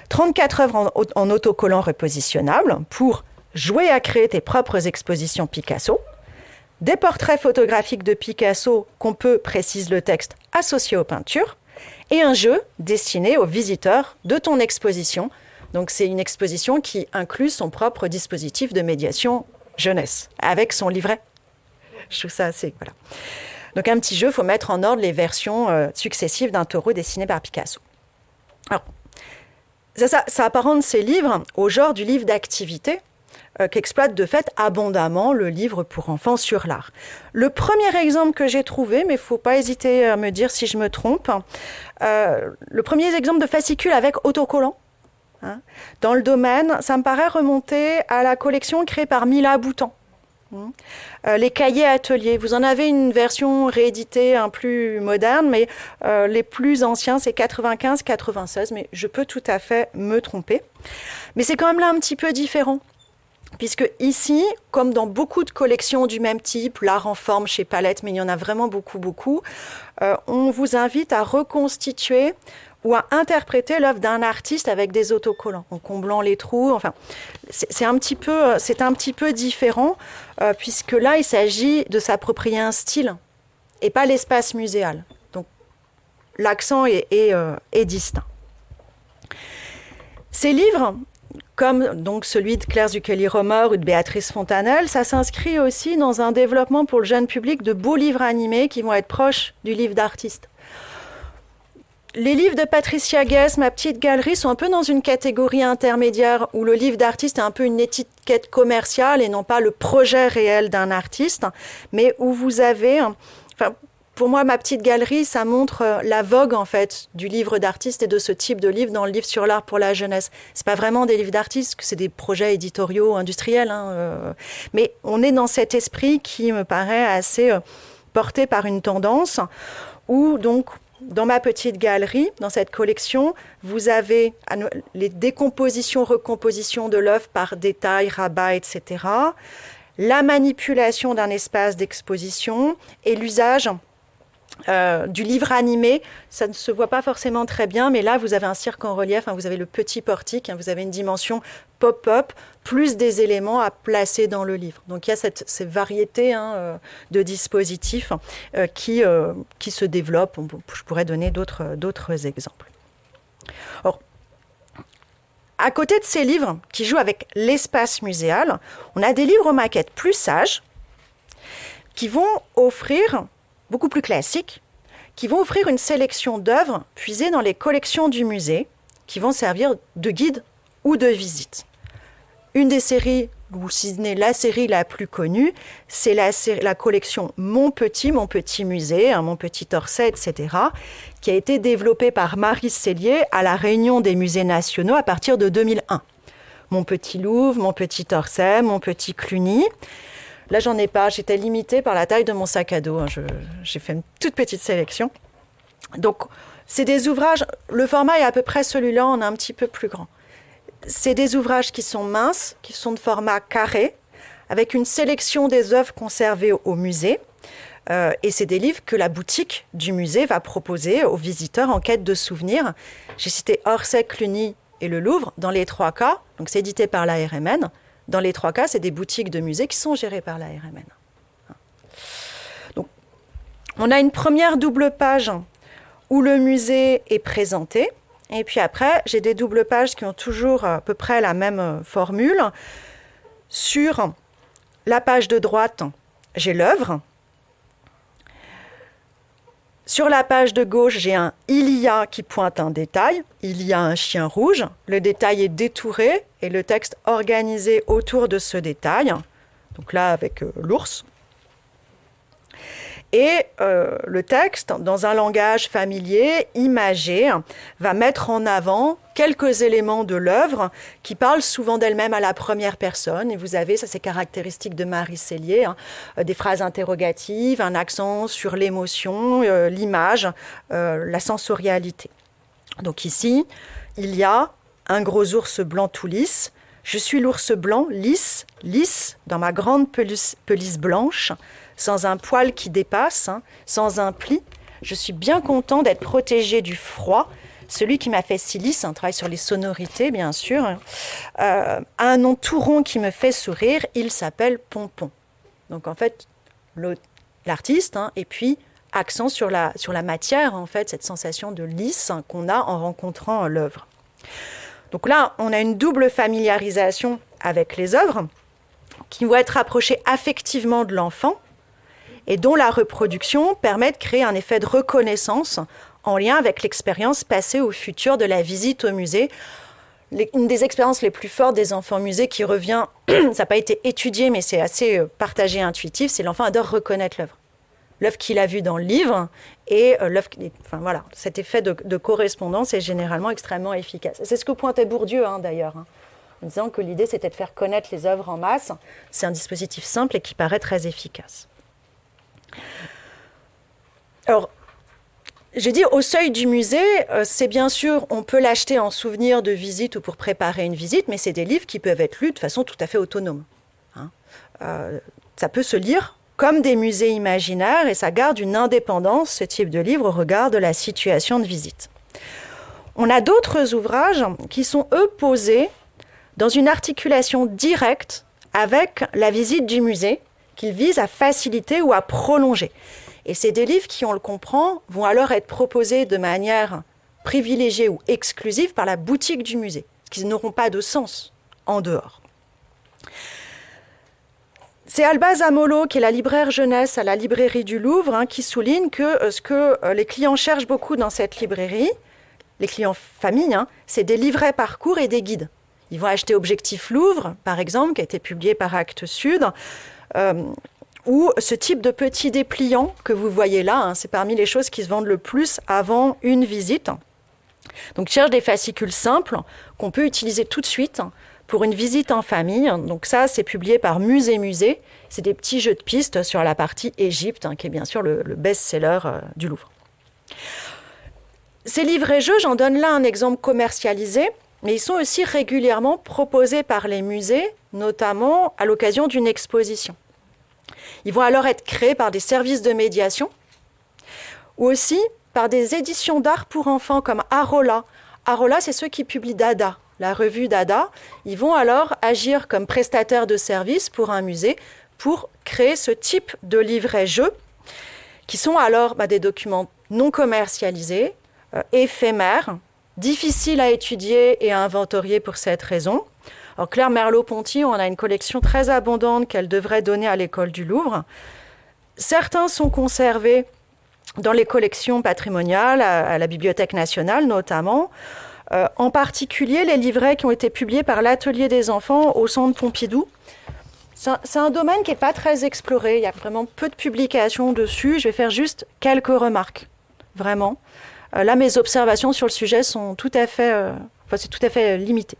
34 œuvres en autocollant repositionnables pour jouer à créer tes propres expositions Picasso, des portraits photographiques de Picasso qu'on peut, précise le texte, associer aux peintures, et un jeu destiné aux visiteurs de ton exposition. Donc c'est une exposition qui inclut son propre dispositif de médiation jeunesse, avec son livret. Je trouve ça assez... Voilà. Donc un petit jeu, il faut mettre en ordre les versions successives d'un taureau dessiné par Picasso. Alors, ça apparente ces livres au genre du livre d'activité, qu'exploite de fait abondamment le livre pour enfants sur l'art. Le premier exemple que j'ai trouvé, mais il ne faut pas hésiter à me dire si je me trompe, le premier exemple de fascicule avec autocollant, dans le domaine, ça me paraît remonter à la collection créée par Mila Boutan, Les cahiers ateliers, vous en avez une version rééditée un plus moderne, mais les plus anciens, c'est 95-96, mais je peux tout à fait me tromper. Mais c'est quand même là un petit peu différent, puisque ici, comme dans beaucoup de collections du même type, l'art en forme chez Palette, mais il y en a vraiment beaucoup, on vous invite à reconstituer ou à interpréter l'œuvre d'un artiste avec des autocollants, en comblant les trous. Enfin, c'est un petit peu différent, puisque là, il s'agit de s'approprier un style et pas l'espace muséal. Donc, l'accent est distinct. Ces livres, comme donc celui de Claire Zucchelli-Romer ou de Béatrice Fontanelle, ça s'inscrit aussi dans un développement pour le jeune public de beaux livres animés qui vont être proches du livre d'artiste. Les livres de Patricia Guess, Ma petite galerie, sont un peu dans une catégorie intermédiaire où le livre d'artiste est un peu une étiquette commerciale et non pas le projet réel d'un artiste, mais où vous avez... pour moi, Ma petite galerie, ça montre la vogue en fait du livre d'artiste et de ce type de livre dans le livre sur l'art pour la jeunesse. C'est pas vraiment des livres d'artistes, c'est des projets éditoriaux industriels, mais on est dans cet esprit qui me paraît assez porté par une tendance où donc dans Ma petite galerie, dans cette collection, vous avez les décompositions, recompositions de l'œuvre par détail, rabat, etc. La manipulation d'un espace d'exposition et l'usage du livre animé. Ça ne se voit pas forcément très bien, mais là, vous avez un cirque en relief, vous avez le petit portique, vous avez une dimension pop-up, plus des éléments à placer dans le livre. Donc, il y a cette variété de dispositifs qui se développent. Je pourrais donner d'autres exemples. Alors, à côté de ces livres qui jouent avec l'espace muséal, on a des livres maquettes plus sages qui vont offrir, beaucoup plus classiques, qui vont offrir une sélection d'œuvres puisées dans les collections du musée, qui vont servir de guide ou de visite. Une des séries, ou si ce n'est la série la plus connue, c'est la collection Mon Petit Musée, Mon Petit Orsay, etc., qui a été développée par Marie Sellier à la Réunion des musées nationaux à partir de 2001. Mon Petit Louvre, Mon Petit Orsay, Mon Petit Cluny. Là, j'en ai pas, j'étais limitée par la taille de mon sac à dos. J'ai fait une toute petite sélection. Donc, c'est des ouvrages, le format est à peu près celui-là, on est un petit peu plus grand. C'est des ouvrages qui sont minces, qui sont de format carré, avec une sélection des œuvres conservées au musée. Et c'est des livres que la boutique du musée va proposer aux visiteurs en quête de souvenirs. J'ai cité Orsay, Cluny et le Louvre. Dans les 3 cas, donc c'est édité par la RMN. Dans les 3 cas, c'est des boutiques de musées qui sont gérées par la RMN. Donc, on a une première double page où le musée est présenté. Et puis après, j'ai des doubles pages qui ont toujours à peu près la même formule. Sur la page de droite, j'ai l'œuvre. Sur la page de gauche, j'ai un « il y a » qui pointe un détail. Il y a un chien rouge. Le détail est détouré et le texte organisé autour de ce détail. Donc là, avec l'ours. Et le texte, dans un langage familier, imagé, va mettre en avant quelques éléments de l'œuvre qui parlent souvent d'elle-même à la première personne. Et vous avez, ça c'est caractéristique de Marie Sellier, des phrases interrogatives, un accent sur l'émotion, l'image, la sensorialité. Donc ici, il y a un gros ours blanc tout lisse. Je suis l'ours blanc, lisse, dans ma grande pelisse blanche, sans un poil qui dépasse, sans un pli. Je suis bien content d'être protégé du froid. Celui qui m'a fait si lisse, on travaille sur les sonorités, bien sûr, a un nom tout rond qui me fait sourire. Il s'appelle Pompon. Donc, en fait, l'artiste, et puis accent sur la matière, en fait, cette sensation de lisse qu'on a en rencontrant l'œuvre. Donc là, on a une double familiarisation avec les œuvres qui vont être rapprochées affectivement de l'enfant et dont la reproduction permet de créer un effet de reconnaissance en lien avec l'expérience passée ou future de la visite au musée. Une des expériences les plus fortes des enfants musées qui revient, ça n'a pas été étudié, mais c'est assez partagé et intuitif, c'est l'enfant adore reconnaître l'œuvre. L'œuvre qu'il a vue dans le livre et l'œuvre... Enfin voilà, cet effet de correspondance est généralement extrêmement efficace. C'est ce que pointait Bourdieu, d'ailleurs. en disant que l'idée c'était de faire connaître les œuvres en masse. C'est un dispositif simple et qui paraît très efficace. Alors, j'ai dit au seuil du musée, c'est bien sûr, on peut l'acheter en souvenir de visite ou pour préparer une visite, mais c'est des livres qui peuvent être lus de façon tout à fait autonome. Ça peut se lire comme des musées imaginaires et ça garde une indépendance, ce type de livre, au regard de la situation de visite. On a d'autres ouvrages qui sont, eux, posés dans une articulation directe avec la visite du musée, qu'ils visent à faciliter ou à prolonger. Et c'est des livres qui, on le comprend, vont alors être proposés de manière privilégiée ou exclusive par la boutique du musée, parce qu'ils n'auront pas de sens en dehors. C'est Alba Zamolo, qui est la libraire jeunesse à la librairie du Louvre, qui souligne que ce que les clients cherchent beaucoup dans cette librairie, les clients familles, c'est des livrets parcours et des guides. Ils vont acheter Objectif Louvre, par exemple, qui a été publié par Actes Sud, ou ce type de petits dépliants que vous voyez là, c'est parmi les choses qui se vendent le plus avant une visite. Donc, ils cherchent des fascicules simples qu'on peut utiliser tout de suite pour une visite en famille. Donc ça, c'est publié par Musée. C'est des petits jeux de pistes sur la partie Égypte, qui est bien sûr le best-seller du Louvre. Ces livrets-jeux, j'en donne là un exemple commercialisé, mais ils sont aussi régulièrement proposés par les musées, notamment à l'occasion d'une exposition. Ils vont alors être créés par des services de médiation ou aussi par des éditions d'art pour enfants comme Arola. Arola, c'est ceux qui publient Dada, la revue Dada. Ils vont alors agir comme prestataires de services pour un musée pour créer ce type de livrets-jeux qui sont alors des documents non commercialisés, éphémères, difficiles à étudier et à inventorier pour cette raison. Alors Claire Merleau-Ponty, on a une collection très abondante qu'elle devrait donner à l'école du Louvre. Certains sont conservés dans les collections patrimoniales, à la Bibliothèque nationale notamment, en particulier les livrets qui ont été publiés par l'Atelier des enfants au Centre Pompidou. C'est un domaine qui n'est pas très exploré, il y a vraiment peu de publications dessus. Je vais faire juste quelques remarques, vraiment. Là, mes observations sur le sujet sont tout à fait limitées.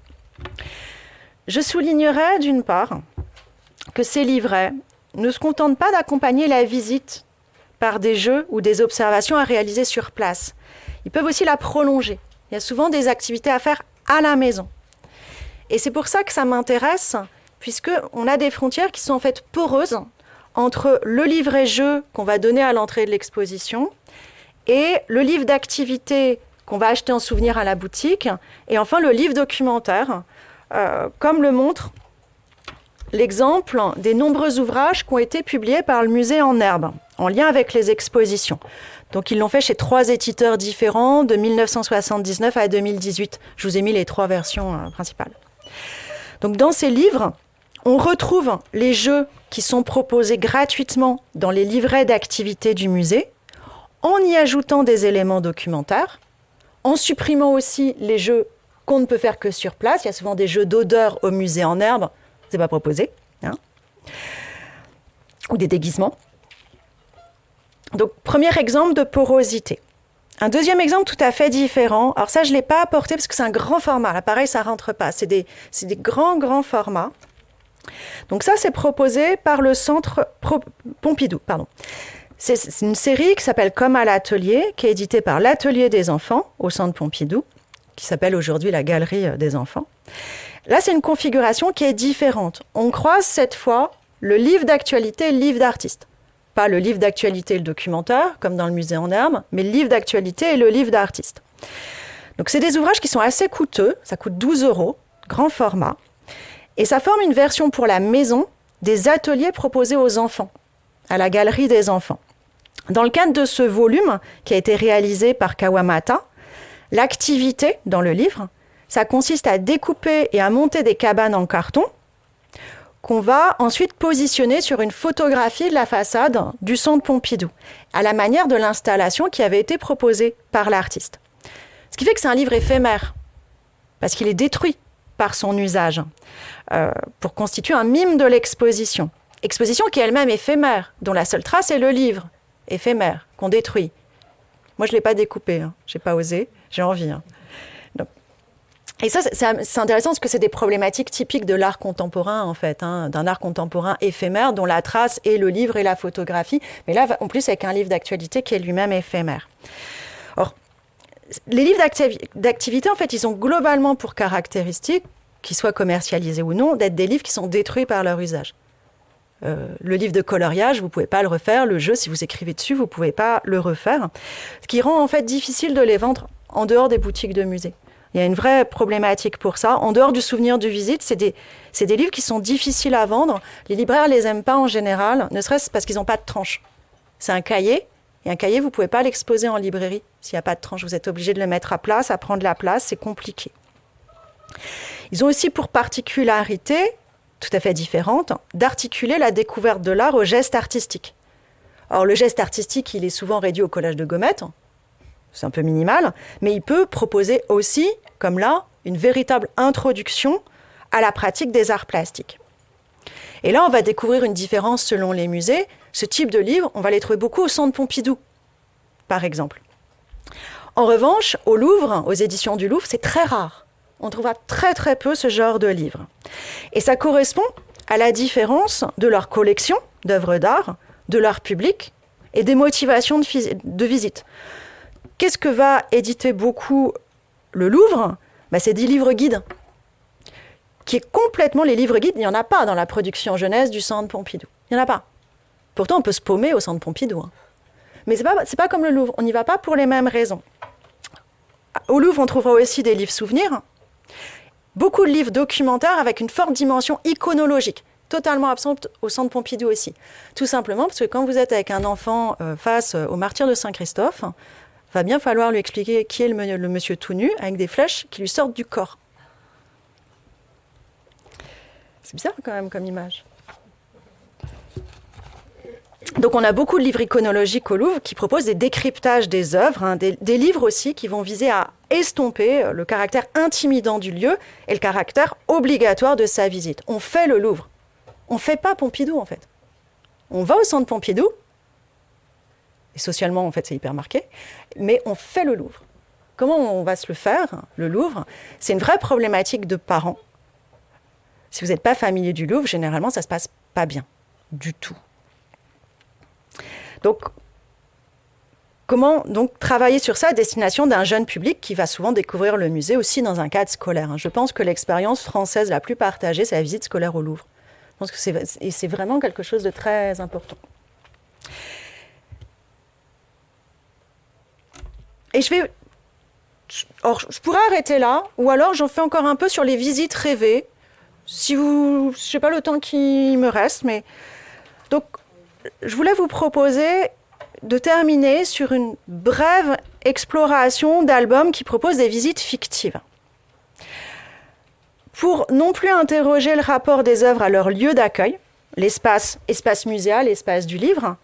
Je soulignerai d'une part que ces livrets ne se contentent pas d'accompagner la visite par des jeux ou des observations à réaliser sur place. Ils peuvent aussi la prolonger. Il y a souvent des activités à faire à la maison. Et c'est pour ça que ça m'intéresse, puisqu'on a des frontières qui sont en fait poreuses entre le livret-jeu qu'on va donner à l'entrée de l'exposition et le livre d'activité qu'on va acheter en souvenir à la boutique, et enfin le livre documentaire, comme le montre l'exemple des nombreux ouvrages qui ont été publiés par le musée en herbe, en lien avec les expositions. Donc ils l'ont fait chez 3 éditeurs différents, de 1979 à 2018. Je vous ai mis les 3 versions principales. Donc dans ces livres, on retrouve les jeux qui sont proposés gratuitement dans les livrets d'activité du musée, en y ajoutant des éléments documentaires, en supprimant aussi les jeux qu'on ne peut faire que sur place. Il y a souvent des jeux d'odeur au musée en herbe, c'est pas proposé, ou des déguisements. Donc, premier exemple de porosité. Un deuxième exemple tout à fait différent. Alors ça, je ne l'ai pas apporté parce que c'est un grand format. Là, pareil, ça ne rentre pas. C'est des grands formats. Donc ça, c'est proposé par le Centre Pompidou. C'est une série qui s'appelle Comme à l'atelier, qui est éditée par l'Atelier des enfants au Centre Pompidou, qui s'appelle aujourd'hui la Galerie des enfants. Là, c'est une configuration qui est différente. On croise cette fois le livre d'actualité et le livre d'artiste. Pas le livre d'actualité et le documentaire, comme dans le musée en herbe, mais le livre d'actualité et le livre d'artiste. Donc, c'est des ouvrages qui sont assez coûteux. Ça coûte 12 €, grand format. Et ça forme une version pour la maison des ateliers proposés aux enfants, à la Galerie des enfants. Dans le cadre de ce volume, qui a été réalisé par Kawamata, l'activité dans le livre, ça consiste à découper et à monter des cabanes en carton qu'on va ensuite positionner sur une photographie de la façade du Centre Pompidou, à la manière de l'installation qui avait été proposée par l'artiste. Ce qui fait que c'est un livre éphémère, parce qu'il est détruit par son usage, pour constituer un mime de l'exposition. Exposition qui est elle-même éphémère, dont la seule trace est le livre, éphémère, qu'on détruit. Moi, je ne l'ai pas découpé, je n'ai pas osé, j'ai envie. Donc. Et ça, c'est intéressant parce que c'est des problématiques typiques de l'art contemporain, en fait, d'un art contemporain éphémère dont la trace est le livre et la photographie. Mais là, en plus, avec un livre d'actualité qui est lui-même éphémère. Or, les livres d'activité, en fait, ils ont globalement pour caractéristique, qu'ils soient commercialisés ou non, d'être des livres qui sont détruits par leur usage. Le livre de coloriage, vous ne pouvez pas le refaire. Le jeu, si vous écrivez dessus, vous ne pouvez pas le refaire. Ce qui rend en fait difficile de les vendre en dehors des boutiques de musées. Il y a une vraie problématique pour ça. En dehors du souvenir de visite, c'est des livres qui sont difficiles à vendre. Les libraires ne les aiment pas en général, ne serait-ce parce qu'ils n'ont pas de tranche. C'est un cahier, et un cahier, vous ne pouvez pas l'exposer en librairie s'il n'y a pas de tranche. Vous êtes obligé de le mettre à place, à prendre la place, c'est compliqué. Ils ont aussi pour particularité, tout à fait différente, d'articuler la découverte de l'art au geste artistique. Or, le geste artistique, il est souvent réduit au collage de gommettes. C'est un peu minimal, mais il peut proposer aussi, comme là, une véritable introduction à la pratique des arts plastiques. Et là, on va découvrir une différence selon les musées. Ce type de livres, on va les trouver beaucoup au Centre Pompidou, par exemple. En revanche, au Louvre, aux éditions du Louvre, c'est très rare. On trouvera très très peu ce genre de livres. Et ça correspond à la différence de leur collection d'œuvres d'art, de leur public et des motivations de visite. Qu'est-ce que va éditer beaucoup le Louvre ? C'est des livres guides. Qui est complètement les livres guides, il n'y en a pas dans la production jeunesse du Centre Pompidou. Il n'y en a pas. Pourtant, on peut se paumer au Centre Pompidou. Mais c'est pas comme le Louvre. On n'y va pas pour les mêmes raisons. Au Louvre, on trouvera aussi des livres souvenirs. Beaucoup de livres documentaires avec une forte dimension iconologique, totalement absente au Centre Pompidou aussi. Tout simplement parce que quand vous êtes avec un enfant face au martyr de Saint-Christophe, va bien falloir lui expliquer qui est le monsieur tout nu avec des flèches qui lui sortent du corps. C'est bizarre quand même comme image. Donc on a beaucoup de livres iconologiques au Louvre qui proposent des décryptages des œuvres, des livres aussi qui vont viser à estomper le caractère intimidant du lieu et le caractère obligatoire de sa visite. On fait le Louvre. On ne fait pas Pompidou en fait. On va au Centre Pompidou, et socialement en fait c'est hyper marqué, mais on fait le Louvre. Comment on va se le faire, le Louvre ? C'est une vraie problématique de parents. Si vous n'êtes pas familier du Louvre, généralement ça ne se passe pas bien, du tout. Donc, comment donc travailler sur ça à destination d'un jeune public qui va souvent découvrir le musée aussi dans un cadre scolaire ? Je pense que l'expérience française la plus partagée, c'est la visite scolaire au Louvre. Je pense que c'est vraiment quelque chose de très important. Et je pourrais arrêter là, ou alors j'en fais encore un peu sur les visites rêvées. Je ne sais pas le temps qui me reste, mais donc je voulais vous proposer de terminer sur une brève exploration d'albums qui proposent des visites fictives. Pour non plus interroger le rapport des œuvres à leur lieu d'accueil, espace muséal, espace du livre,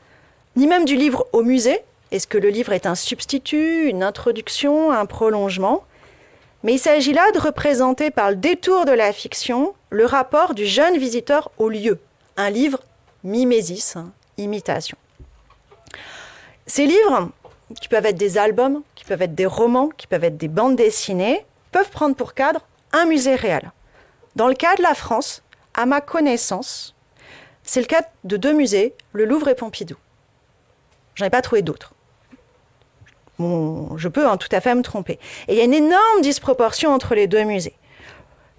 ni même du livre au musée. Est-ce que le livre est un substitut, une introduction, un prolongement ? Mais il s'agit là de représenter par le détour de la fiction le rapport du jeune visiteur au lieu. Un livre mimésis, imitation. Ces livres, qui peuvent être des albums, qui peuvent être des romans, qui peuvent être des bandes dessinées, peuvent prendre pour cadre un musée réel. Dans le cas de la France, à ma connaissance, c'est le cas de 2 musées, le Louvre et Pompidou. Je n'en ai pas trouvé d'autres. Bon, je peux tout à fait me tromper. Et il y a une énorme disproportion entre les 2 musées.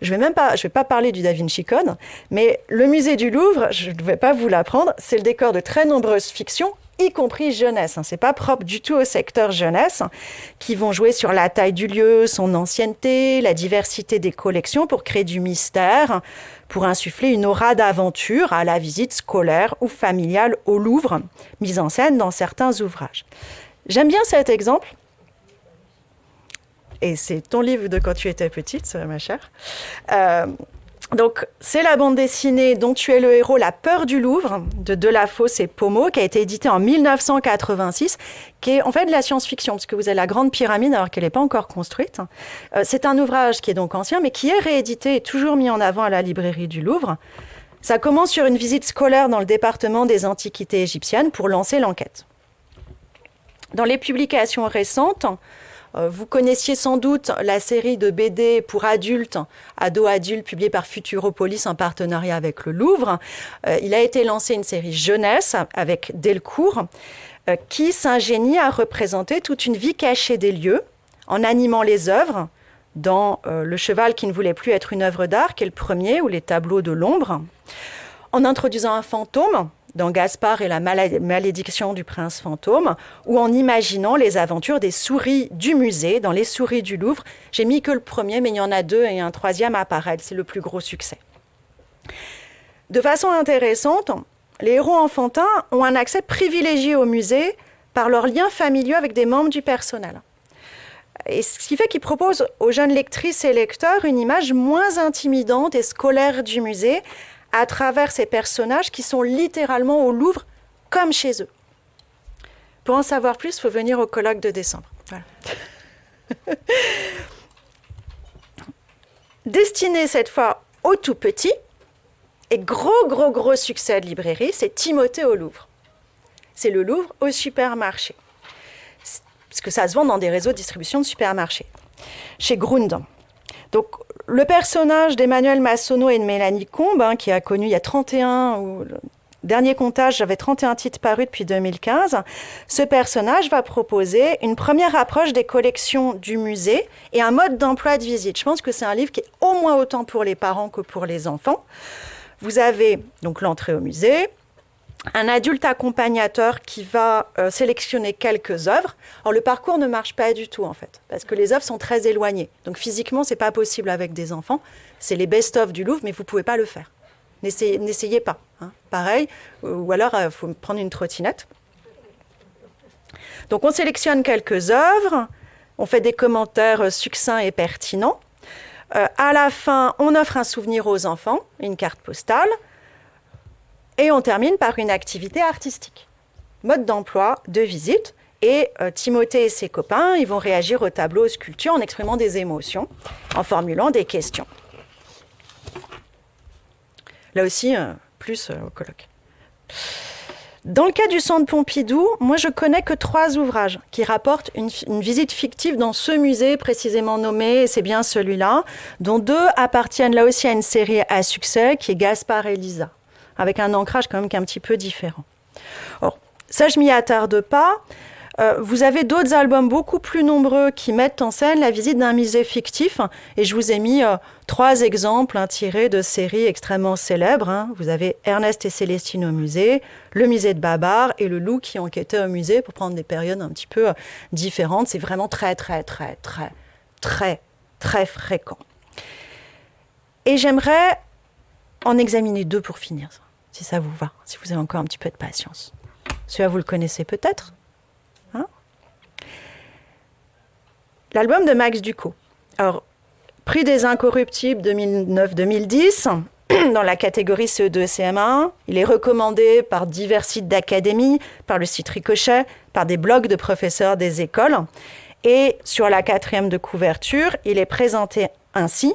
Je vais pas parler du Da Vinci Code, mais le musée du Louvre, je ne vais pas vous l'apprendre, c'est le décor de très nombreuses fictions, y compris jeunesse. C'est pas propre du tout au secteur jeunesse, qui vont jouer sur la taille du lieu, son ancienneté, la diversité des collections pour créer du mystère, pour insuffler une aura d'aventure à la visite scolaire ou familiale au Louvre, mise en scène dans certains ouvrages. J'aime bien cet exemple. Et c'est ton livre de quand tu étais petite, ma chère. Donc, c'est la bande dessinée dont tu es le héros, La peur du Louvre, de Delafosse et Pommeau, qui a été éditée en 1986, qui est en fait de la science-fiction, parce que vous avez la Grande Pyramide, alors qu'elle n'est pas encore construite. C'est un ouvrage qui est donc ancien, mais qui est réédité et toujours mis en avant à la librairie du Louvre. Ça commence sur une visite scolaire dans le département des antiquités égyptiennes pour lancer l'enquête. Dans les publications récentes, Vous connaissiez sans doute la série de BD pour adultes, ados-adultes, publiée par Futuropolis en partenariat avec le Louvre. Il a été lancé une série jeunesse avec Delcourt qui s'ingénie à représenter toute une vie cachée des lieux en animant les œuvres dans Le cheval qui ne voulait plus être une œuvre d'art, qui est le premier, ou les tableaux de l'ombre, en introduisant un fantôme dans Gaspard et la malédiction du prince fantôme, ou en imaginant les aventures des souris du musée, dans les souris du Louvre. J'ai mis que le premier, mais il y en a deux et un troisième apparaît. C'est le plus gros succès. De façon intéressante, les héros enfantins ont un accès privilégié au musée par leurs liens familiaux avec des membres du personnel. Et ce qui fait qu'ils proposent aux jeunes lectrices et lecteurs une image moins intimidante et scolaire du musée à travers ces personnages qui sont littéralement au Louvre comme chez eux. Pour en savoir plus, il faut venir au colloque de décembre. Voilà. Destiné cette fois aux tout petits, et gros succès de librairie, c'est Timothée au Louvre. C'est le Louvre au supermarché. Parce que ça se vend dans des réseaux de distribution de supermarchés. Chez Grund. Donc, le personnage d'Emmanuel Massonneau et de Mélanie Combe, qui a connu il y a 31, ou le dernier comptage, j'avais 31 titres parus depuis 2015, ce personnage va proposer une première approche des collections du musée et un mode d'emploi de visite. Je pense que c'est un livre qui est au moins autant pour les parents que pour les enfants. Vous avez donc l'entrée au musée, un adulte accompagnateur qui va sélectionner quelques œuvres. Alors, le parcours ne marche pas du tout, en fait, parce que les œuvres sont très éloignées. Donc, physiquement, ce n'est pas possible avec des enfants. C'est les best-of du Louvre, mais vous ne pouvez pas le faire. N'essayez pas. Pareil, ou alors, il faut prendre une trottinette. Donc, on sélectionne quelques œuvres, on fait des commentaires succincts et pertinents. À la fin, on offre un souvenir aux enfants, une carte postale. Et on termine par une activité artistique. Mode d'emploi, de visite. Et Timothée et ses copains, ils vont réagir au tableau, aux sculptures, en exprimant des émotions, en formulant des questions. Là aussi, plus au colloque. Dans le cas du Centre Pompidou, moi je connais que 3 ouvrages qui rapportent une visite fictive dans ce musée précisément nommé, et c'est bien celui-là, dont 2 appartiennent là aussi à une série à succès qui est Gaspard et Lisa, avec un ancrage quand même qui est un petit peu différent. Or, ça, je m'y attarde pas. Vous avez d'autres albums beaucoup plus nombreux qui mettent en scène la visite d'un musée fictif. Et je vous ai mis 3 exemples tirés de séries extrêmement célèbres. Vous avez Ernest et Célestine au musée, le musée de Babar et le loup qui enquêtait au musée pour prendre des périodes un petit peu différentes. C'est vraiment très fréquent. Et j'aimerais en examiner 2 pour finir, si ça vous va, si vous avez encore un petit peu de patience. Celui-là, vous le connaissez peut-être. L'album de Max Ducot. Alors, prix des Incorruptibles 2009-2010, dans la catégorie CE2 et CM1. Il est recommandé par divers sites d'académie, par le site Ricochet, par des blogs de professeurs des écoles. Et sur la 4e de couverture, il est présenté ainsi.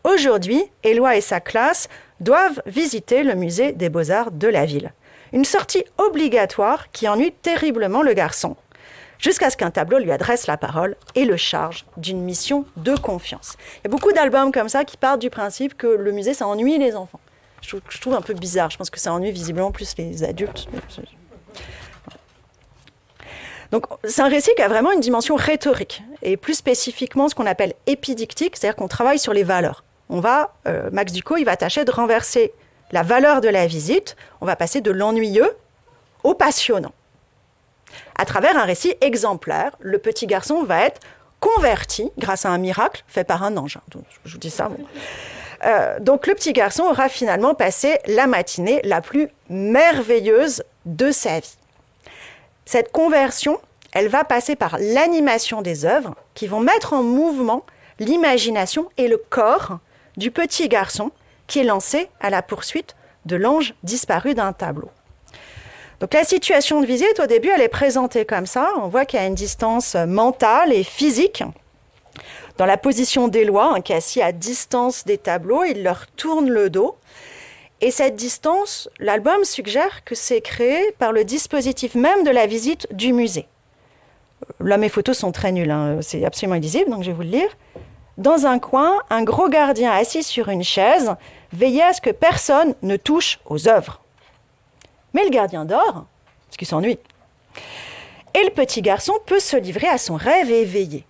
Aujourd'hui, Éloi et sa classe doivent visiter le musée des Beaux-Arts de la ville. Une sortie obligatoire qui ennuie terriblement le garçon, jusqu'à ce qu'un tableau lui adresse la parole et le charge d'une mission de confiance. Il y a beaucoup d'albums comme ça qui partent du principe que le musée, ça ennuie les enfants. Je trouve un peu bizarre. Je pense que ça ennuie visiblement plus les adultes. Donc, c'est un récit qui a vraiment une dimension rhétorique, et plus spécifiquement ce qu'on appelle épidictique, c'est-à-dire qu'on travaille sur les valeurs. Max Ducot, il va tâcher de renverser la valeur de la visite. On va passer de l'ennuyeux au passionnant. À travers un récit exemplaire, le petit garçon va être converti grâce à un miracle fait par un ange. Donc, je vous dis ça. Bon. Donc le petit garçon aura finalement passé la matinée la plus merveilleuse de sa vie. Cette conversion, elle va passer par l'animation des œuvres qui vont mettre en mouvement l'imagination et le corps du petit garçon qui est lancé à la poursuite de l'ange disparu d'un tableau. Donc la situation de visite, au début, elle est présentée comme ça. On voit qu'il y a une distance mentale et physique. Dans la position d'Éloi, qui est assis à distance des tableaux, il leur tourne le dos. Et cette distance, l'album suggère que c'est créé par le dispositif même de la visite du musée. Là, mes photos sont très nulles, hein. C'est absolument illisible, donc je vais vous le lire. Dans un coin, un gros gardien assis sur une chaise veillait à ce que personne ne touche aux œuvres. Mais le gardien dort, parce qu'il s'ennuie. Et le petit garçon peut se livrer à son rêve éveillé.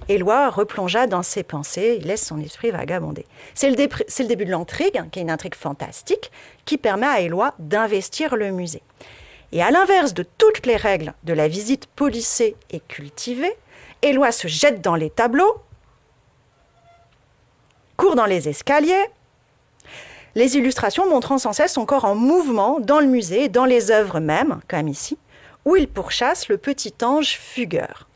Éloi replongea dans ses pensées, il laisse son esprit vagabonder. C'est le début de l'intrigue, qui est une intrigue fantastique, qui permet à Éloi d'investir le musée. Et à l'inverse de toutes les règles de la visite policée et cultivée, Éloi se jette dans les tableaux, court dans les escaliers, les illustrations montrant sans cesse son corps en mouvement dans le musée, dans les œuvres même, comme ici, où il pourchasse le petit ange fugueur.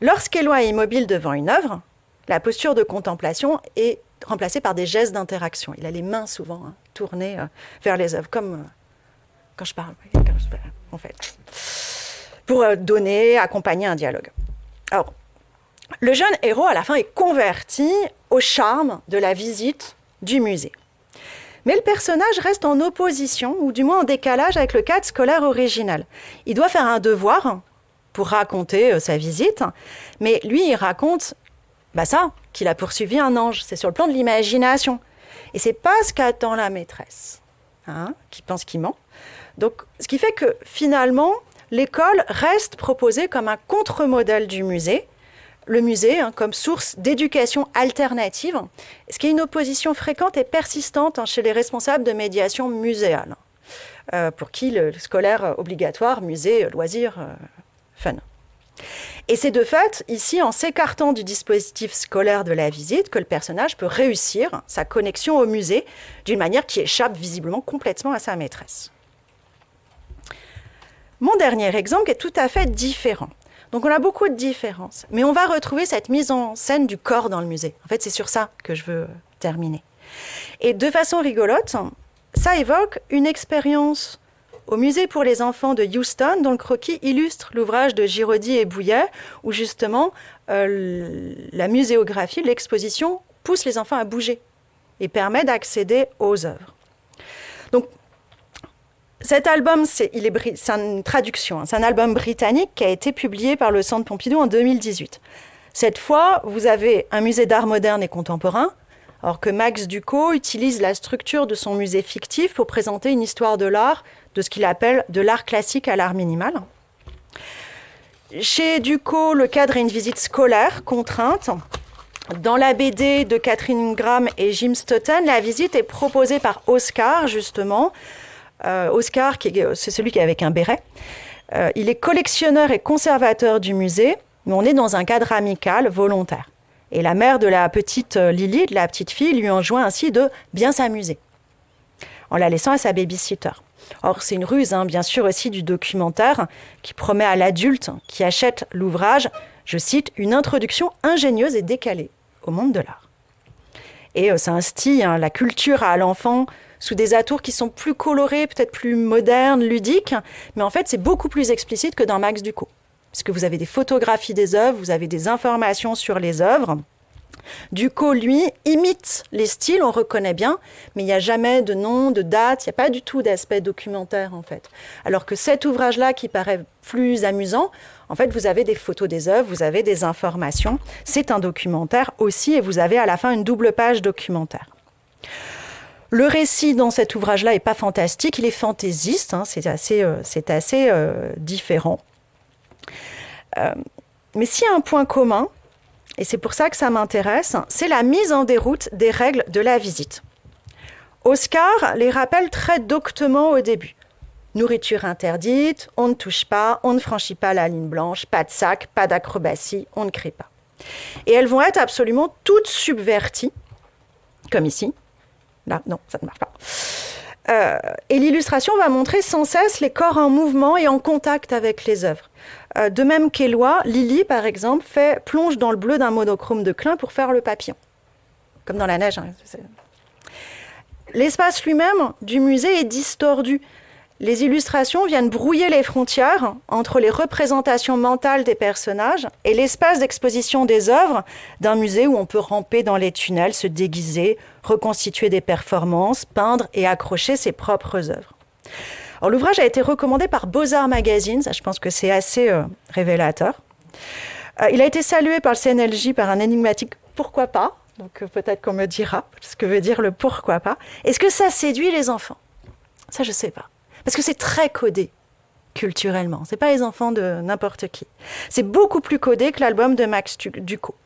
Lorsqu'Éloi est immobile devant une œuvre, la posture de contemplation est remplacée par des gestes d'interaction. Il a les mains souvent tournées vers les œuvres, comme quand je parle, en fait, pour donner, accompagner un dialogue. Alors, le jeune héros, à la fin, est converti au charme de la visite du musée. Mais le personnage reste en opposition, ou du moins en décalage avec le cadre scolaire original. Il doit faire un devoir pour raconter sa visite, mais lui, il raconte qu'il a poursuivi un ange. C'est sur le plan de l'imagination. Et c'est pas ce qu'attend la maîtresse, qui pense qu'il ment. Donc, ce qui fait que, finalement, l'école reste proposée comme un contre-modèle du musée, le musée comme source d'éducation alternative, ce qui est une opposition fréquente et persistante chez les responsables de médiation muséale, pour qui le scolaire obligatoire, musée, loisir, fun. Et c'est de fait, ici, en s'écartant du dispositif scolaire de la visite, que le personnage peut réussir sa connexion au musée d'une manière qui échappe visiblement complètement à sa maîtresse. Mon dernier exemple est tout à fait différent. Donc on a beaucoup de différences, mais on va retrouver cette mise en scène du corps dans le musée. En fait, c'est sur ça que je veux terminer. Et de façon rigolote, ça évoque une expérience au musée pour les enfants de Houston, dont le croquis illustre l'ouvrage de Giraudy et Bouillet, où justement la muséographie, l'exposition, pousse les enfants à bouger et permet d'accéder aux œuvres. Donc, cet album, c'est une traduction, c'est un album britannique qui a été publié par le Centre Pompidou en 2018. Cette fois, vous avez un musée d'art moderne et contemporain, alors que Max Ducot utilise la structure de son musée fictif pour présenter une histoire de l'art, de ce qu'il appelle de l'art classique à l'art minimal. Chez Ducot, le cadre est une visite scolaire contrainte. Dans la BD de Catherine Graham et Jim Stoughton, la visite est proposée par Oscar, justement. Oscar, c'est celui qui est avec un béret. Il est collectionneur et conservateur du musée, mais on est dans un cadre amical, volontaire. Et la mère de la petite Lily, de la petite fille, lui enjoint ainsi de bien s'amuser, en la laissant à sa baby-sitter. Or, c'est une ruse, bien sûr, aussi du documentaire, qui promet à l'adulte qui achète l'ouvrage, je cite, une introduction ingénieuse et décalée au monde de l'art. Et ça instille la culture à l'enfant sous des atours qui sont plus colorés, peut-être plus modernes, ludiques, mais en fait, c'est beaucoup plus explicite que dans Max Ducot. Parce que vous avez des photographies des œuvres, vous avez des informations sur les œuvres. Ducot, lui, imite les styles, on reconnaît bien, mais il n'y a jamais de nom, de date, il n'y a pas du tout d'aspect documentaire, en fait. Alors que cet ouvrage-là, qui paraît plus amusant, en fait, vous avez des photos des œuvres, vous avez des informations. C'est un documentaire aussi, et vous avez à la fin une double page documentaire. Le récit dans cet ouvrage-là n'est pas fantastique, il est fantaisiste, c'est assez différent. Mais s'il y a un point commun, et c'est pour ça que ça m'intéresse, c'est la mise en déroute des règles de la visite. Oscar les rappelle très doctement au début. Nourriture interdite, on ne touche pas, on ne franchit pas la ligne blanche, pas de sac, pas d'acrobatie, on ne crie pas. Et elles vont être absolument toutes subverties, comme ici. Là, non, ça ne marche pas. Et l'illustration va montrer sans cesse les corps en mouvement et en contact avec les œuvres. De même qu'Éloi, Lily, par exemple, plonge dans le bleu d'un monochrome de Klein pour faire le papillon. Comme dans la neige. L'espace lui-même du musée est distordu. Les illustrations viennent brouiller les frontières entre les représentations mentales des personnages et l'espace d'exposition des œuvres d'un musée où on peut ramper dans les tunnels, se déguiser, reconstituer des performances, peindre et accrocher ses propres œuvres. Alors, l'ouvrage a été recommandé par Beaux-Arts Magazine, ça je pense que c'est assez révélateur. Il a été salué par le CNLJ par un énigmatique « Pourquoi pas ?» Donc peut-être qu'on me dira ce que veut dire le « pourquoi pas ». Est-ce que ça séduit les enfants ? Ça, je ne sais pas. Parce que c'est très codé culturellement. Ce n'est pas les enfants de n'importe qui. C'est beaucoup plus codé que l'album de Max Ducot.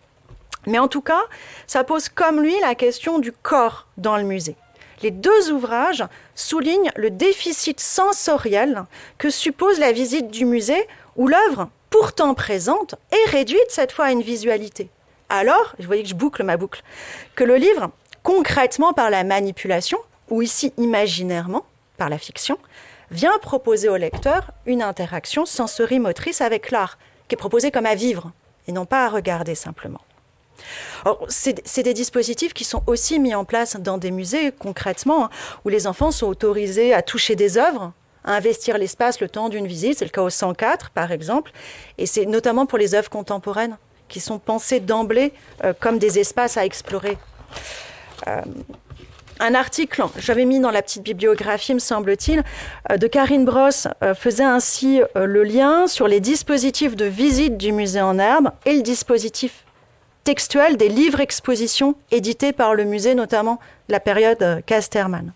Mais en tout cas, ça pose comme lui la question du corps dans le musée. Les deux ouvrages soulignent le déficit sensoriel que suppose la visite du musée où l'œuvre, pourtant présente, est réduite cette fois à une visualité. Alors, vous voyez que je boucle ma boucle, que le livre, concrètement par la manipulation, ou ici imaginairement, par la fiction, vient proposer au lecteur une interaction sensorimotrice avec l'art, qui est proposée comme à vivre, et non pas à regarder simplement. Alors, c'est des dispositifs qui sont aussi mis en place dans des musées, concrètement, où les enfants sont autorisés à toucher des œuvres, à investir l'espace le temps d'une visite. C'est le cas au 104, par exemple. Et c'est notamment pour les œuvres contemporaines, qui sont pensées d'emblée comme des espaces à explorer. Un article, j'avais mis dans la petite bibliographie, me semble-t-il, de Karine Brosse, faisait ainsi le lien sur les dispositifs de visite du musée en herbe et le dispositif textuel des livres-expositions édités par le musée, notamment la période Casterman.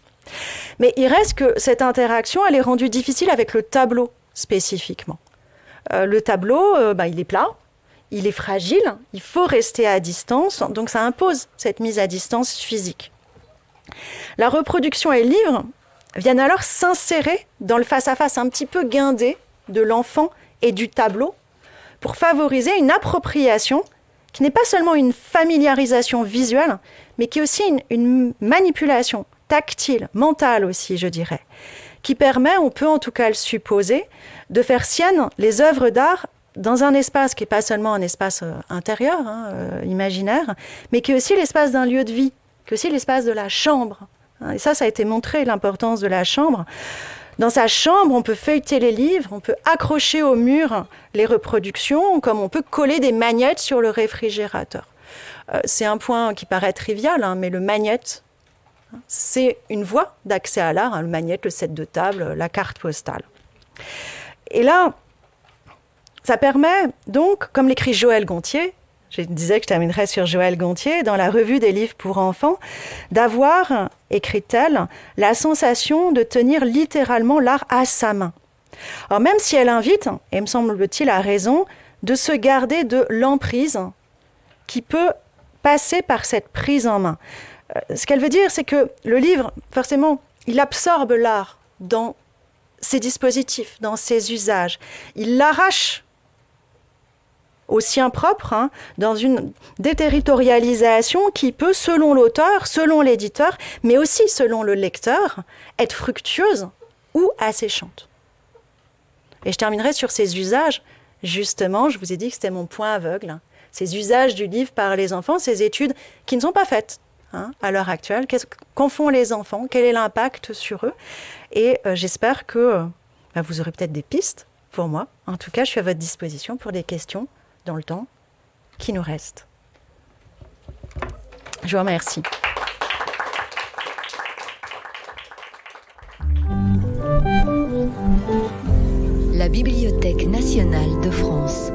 Mais il reste que cette interaction, elle est rendue difficile avec le tableau spécifiquement. Le tableau, il est plat, il est fragile, il faut rester à distance, donc ça impose cette mise à distance physique. La reproduction et le livre viennent alors s'insérer dans le face-à-face un petit peu guindé de l'enfant et du tableau pour favoriser une appropriation qui n'est pas seulement une familiarisation visuelle, mais qui est aussi une manipulation tactile, mentale aussi, je dirais, qui permet, on peut en tout cas le supposer, de faire sienne les œuvres d'art dans un espace qui n'est pas seulement un espace intérieur, imaginaire, mais qui est aussi l'espace d'un lieu de vie, qui est aussi l'espace de la chambre. Et ça a été montré, l'importance de la chambre. Dans sa chambre, on peut feuilleter les livres, on peut accrocher au mur les reproductions, comme on peut coller des magnettes sur le réfrigérateur. C'est un point qui paraît trivial, mais le magnète, c'est une voie d'accès à l'art, le magnète, le set de table, la carte postale. Et là, ça permet donc, comme l'écrit Joëlle Gontier, je disais que je terminerais sur Joëlle Gontier, dans la revue des livres pour enfants, d'avoir, écrit-elle, la sensation de tenir littéralement l'art à sa main. Alors même si elle invite, et me semble-t-il à raison, de se garder de l'emprise qui peut passer par cette prise en main. Ce qu'elle veut dire, c'est que le livre, forcément, il absorbe l'art dans ses dispositifs, dans ses usages. Il l'arrache au sien propre, dans une déterritorialisation qui peut, selon l'auteur, selon l'éditeur, mais aussi selon le lecteur, être fructueuse ou asséchante. Et je terminerai sur ces usages. Justement, je vous ai dit que c'était mon point aveugle. Ces usages du livre par les enfants, ces études qui ne sont pas faites à l'heure actuelle. Qu'en font les enfants ? Quel est l'impact sur eux ? Et j'espère que vous aurez peut-être des pistes pour moi. En tout cas, je suis à votre disposition pour des questions dans le temps qui nous reste. Je vous remercie. La Bibliothèque nationale de France.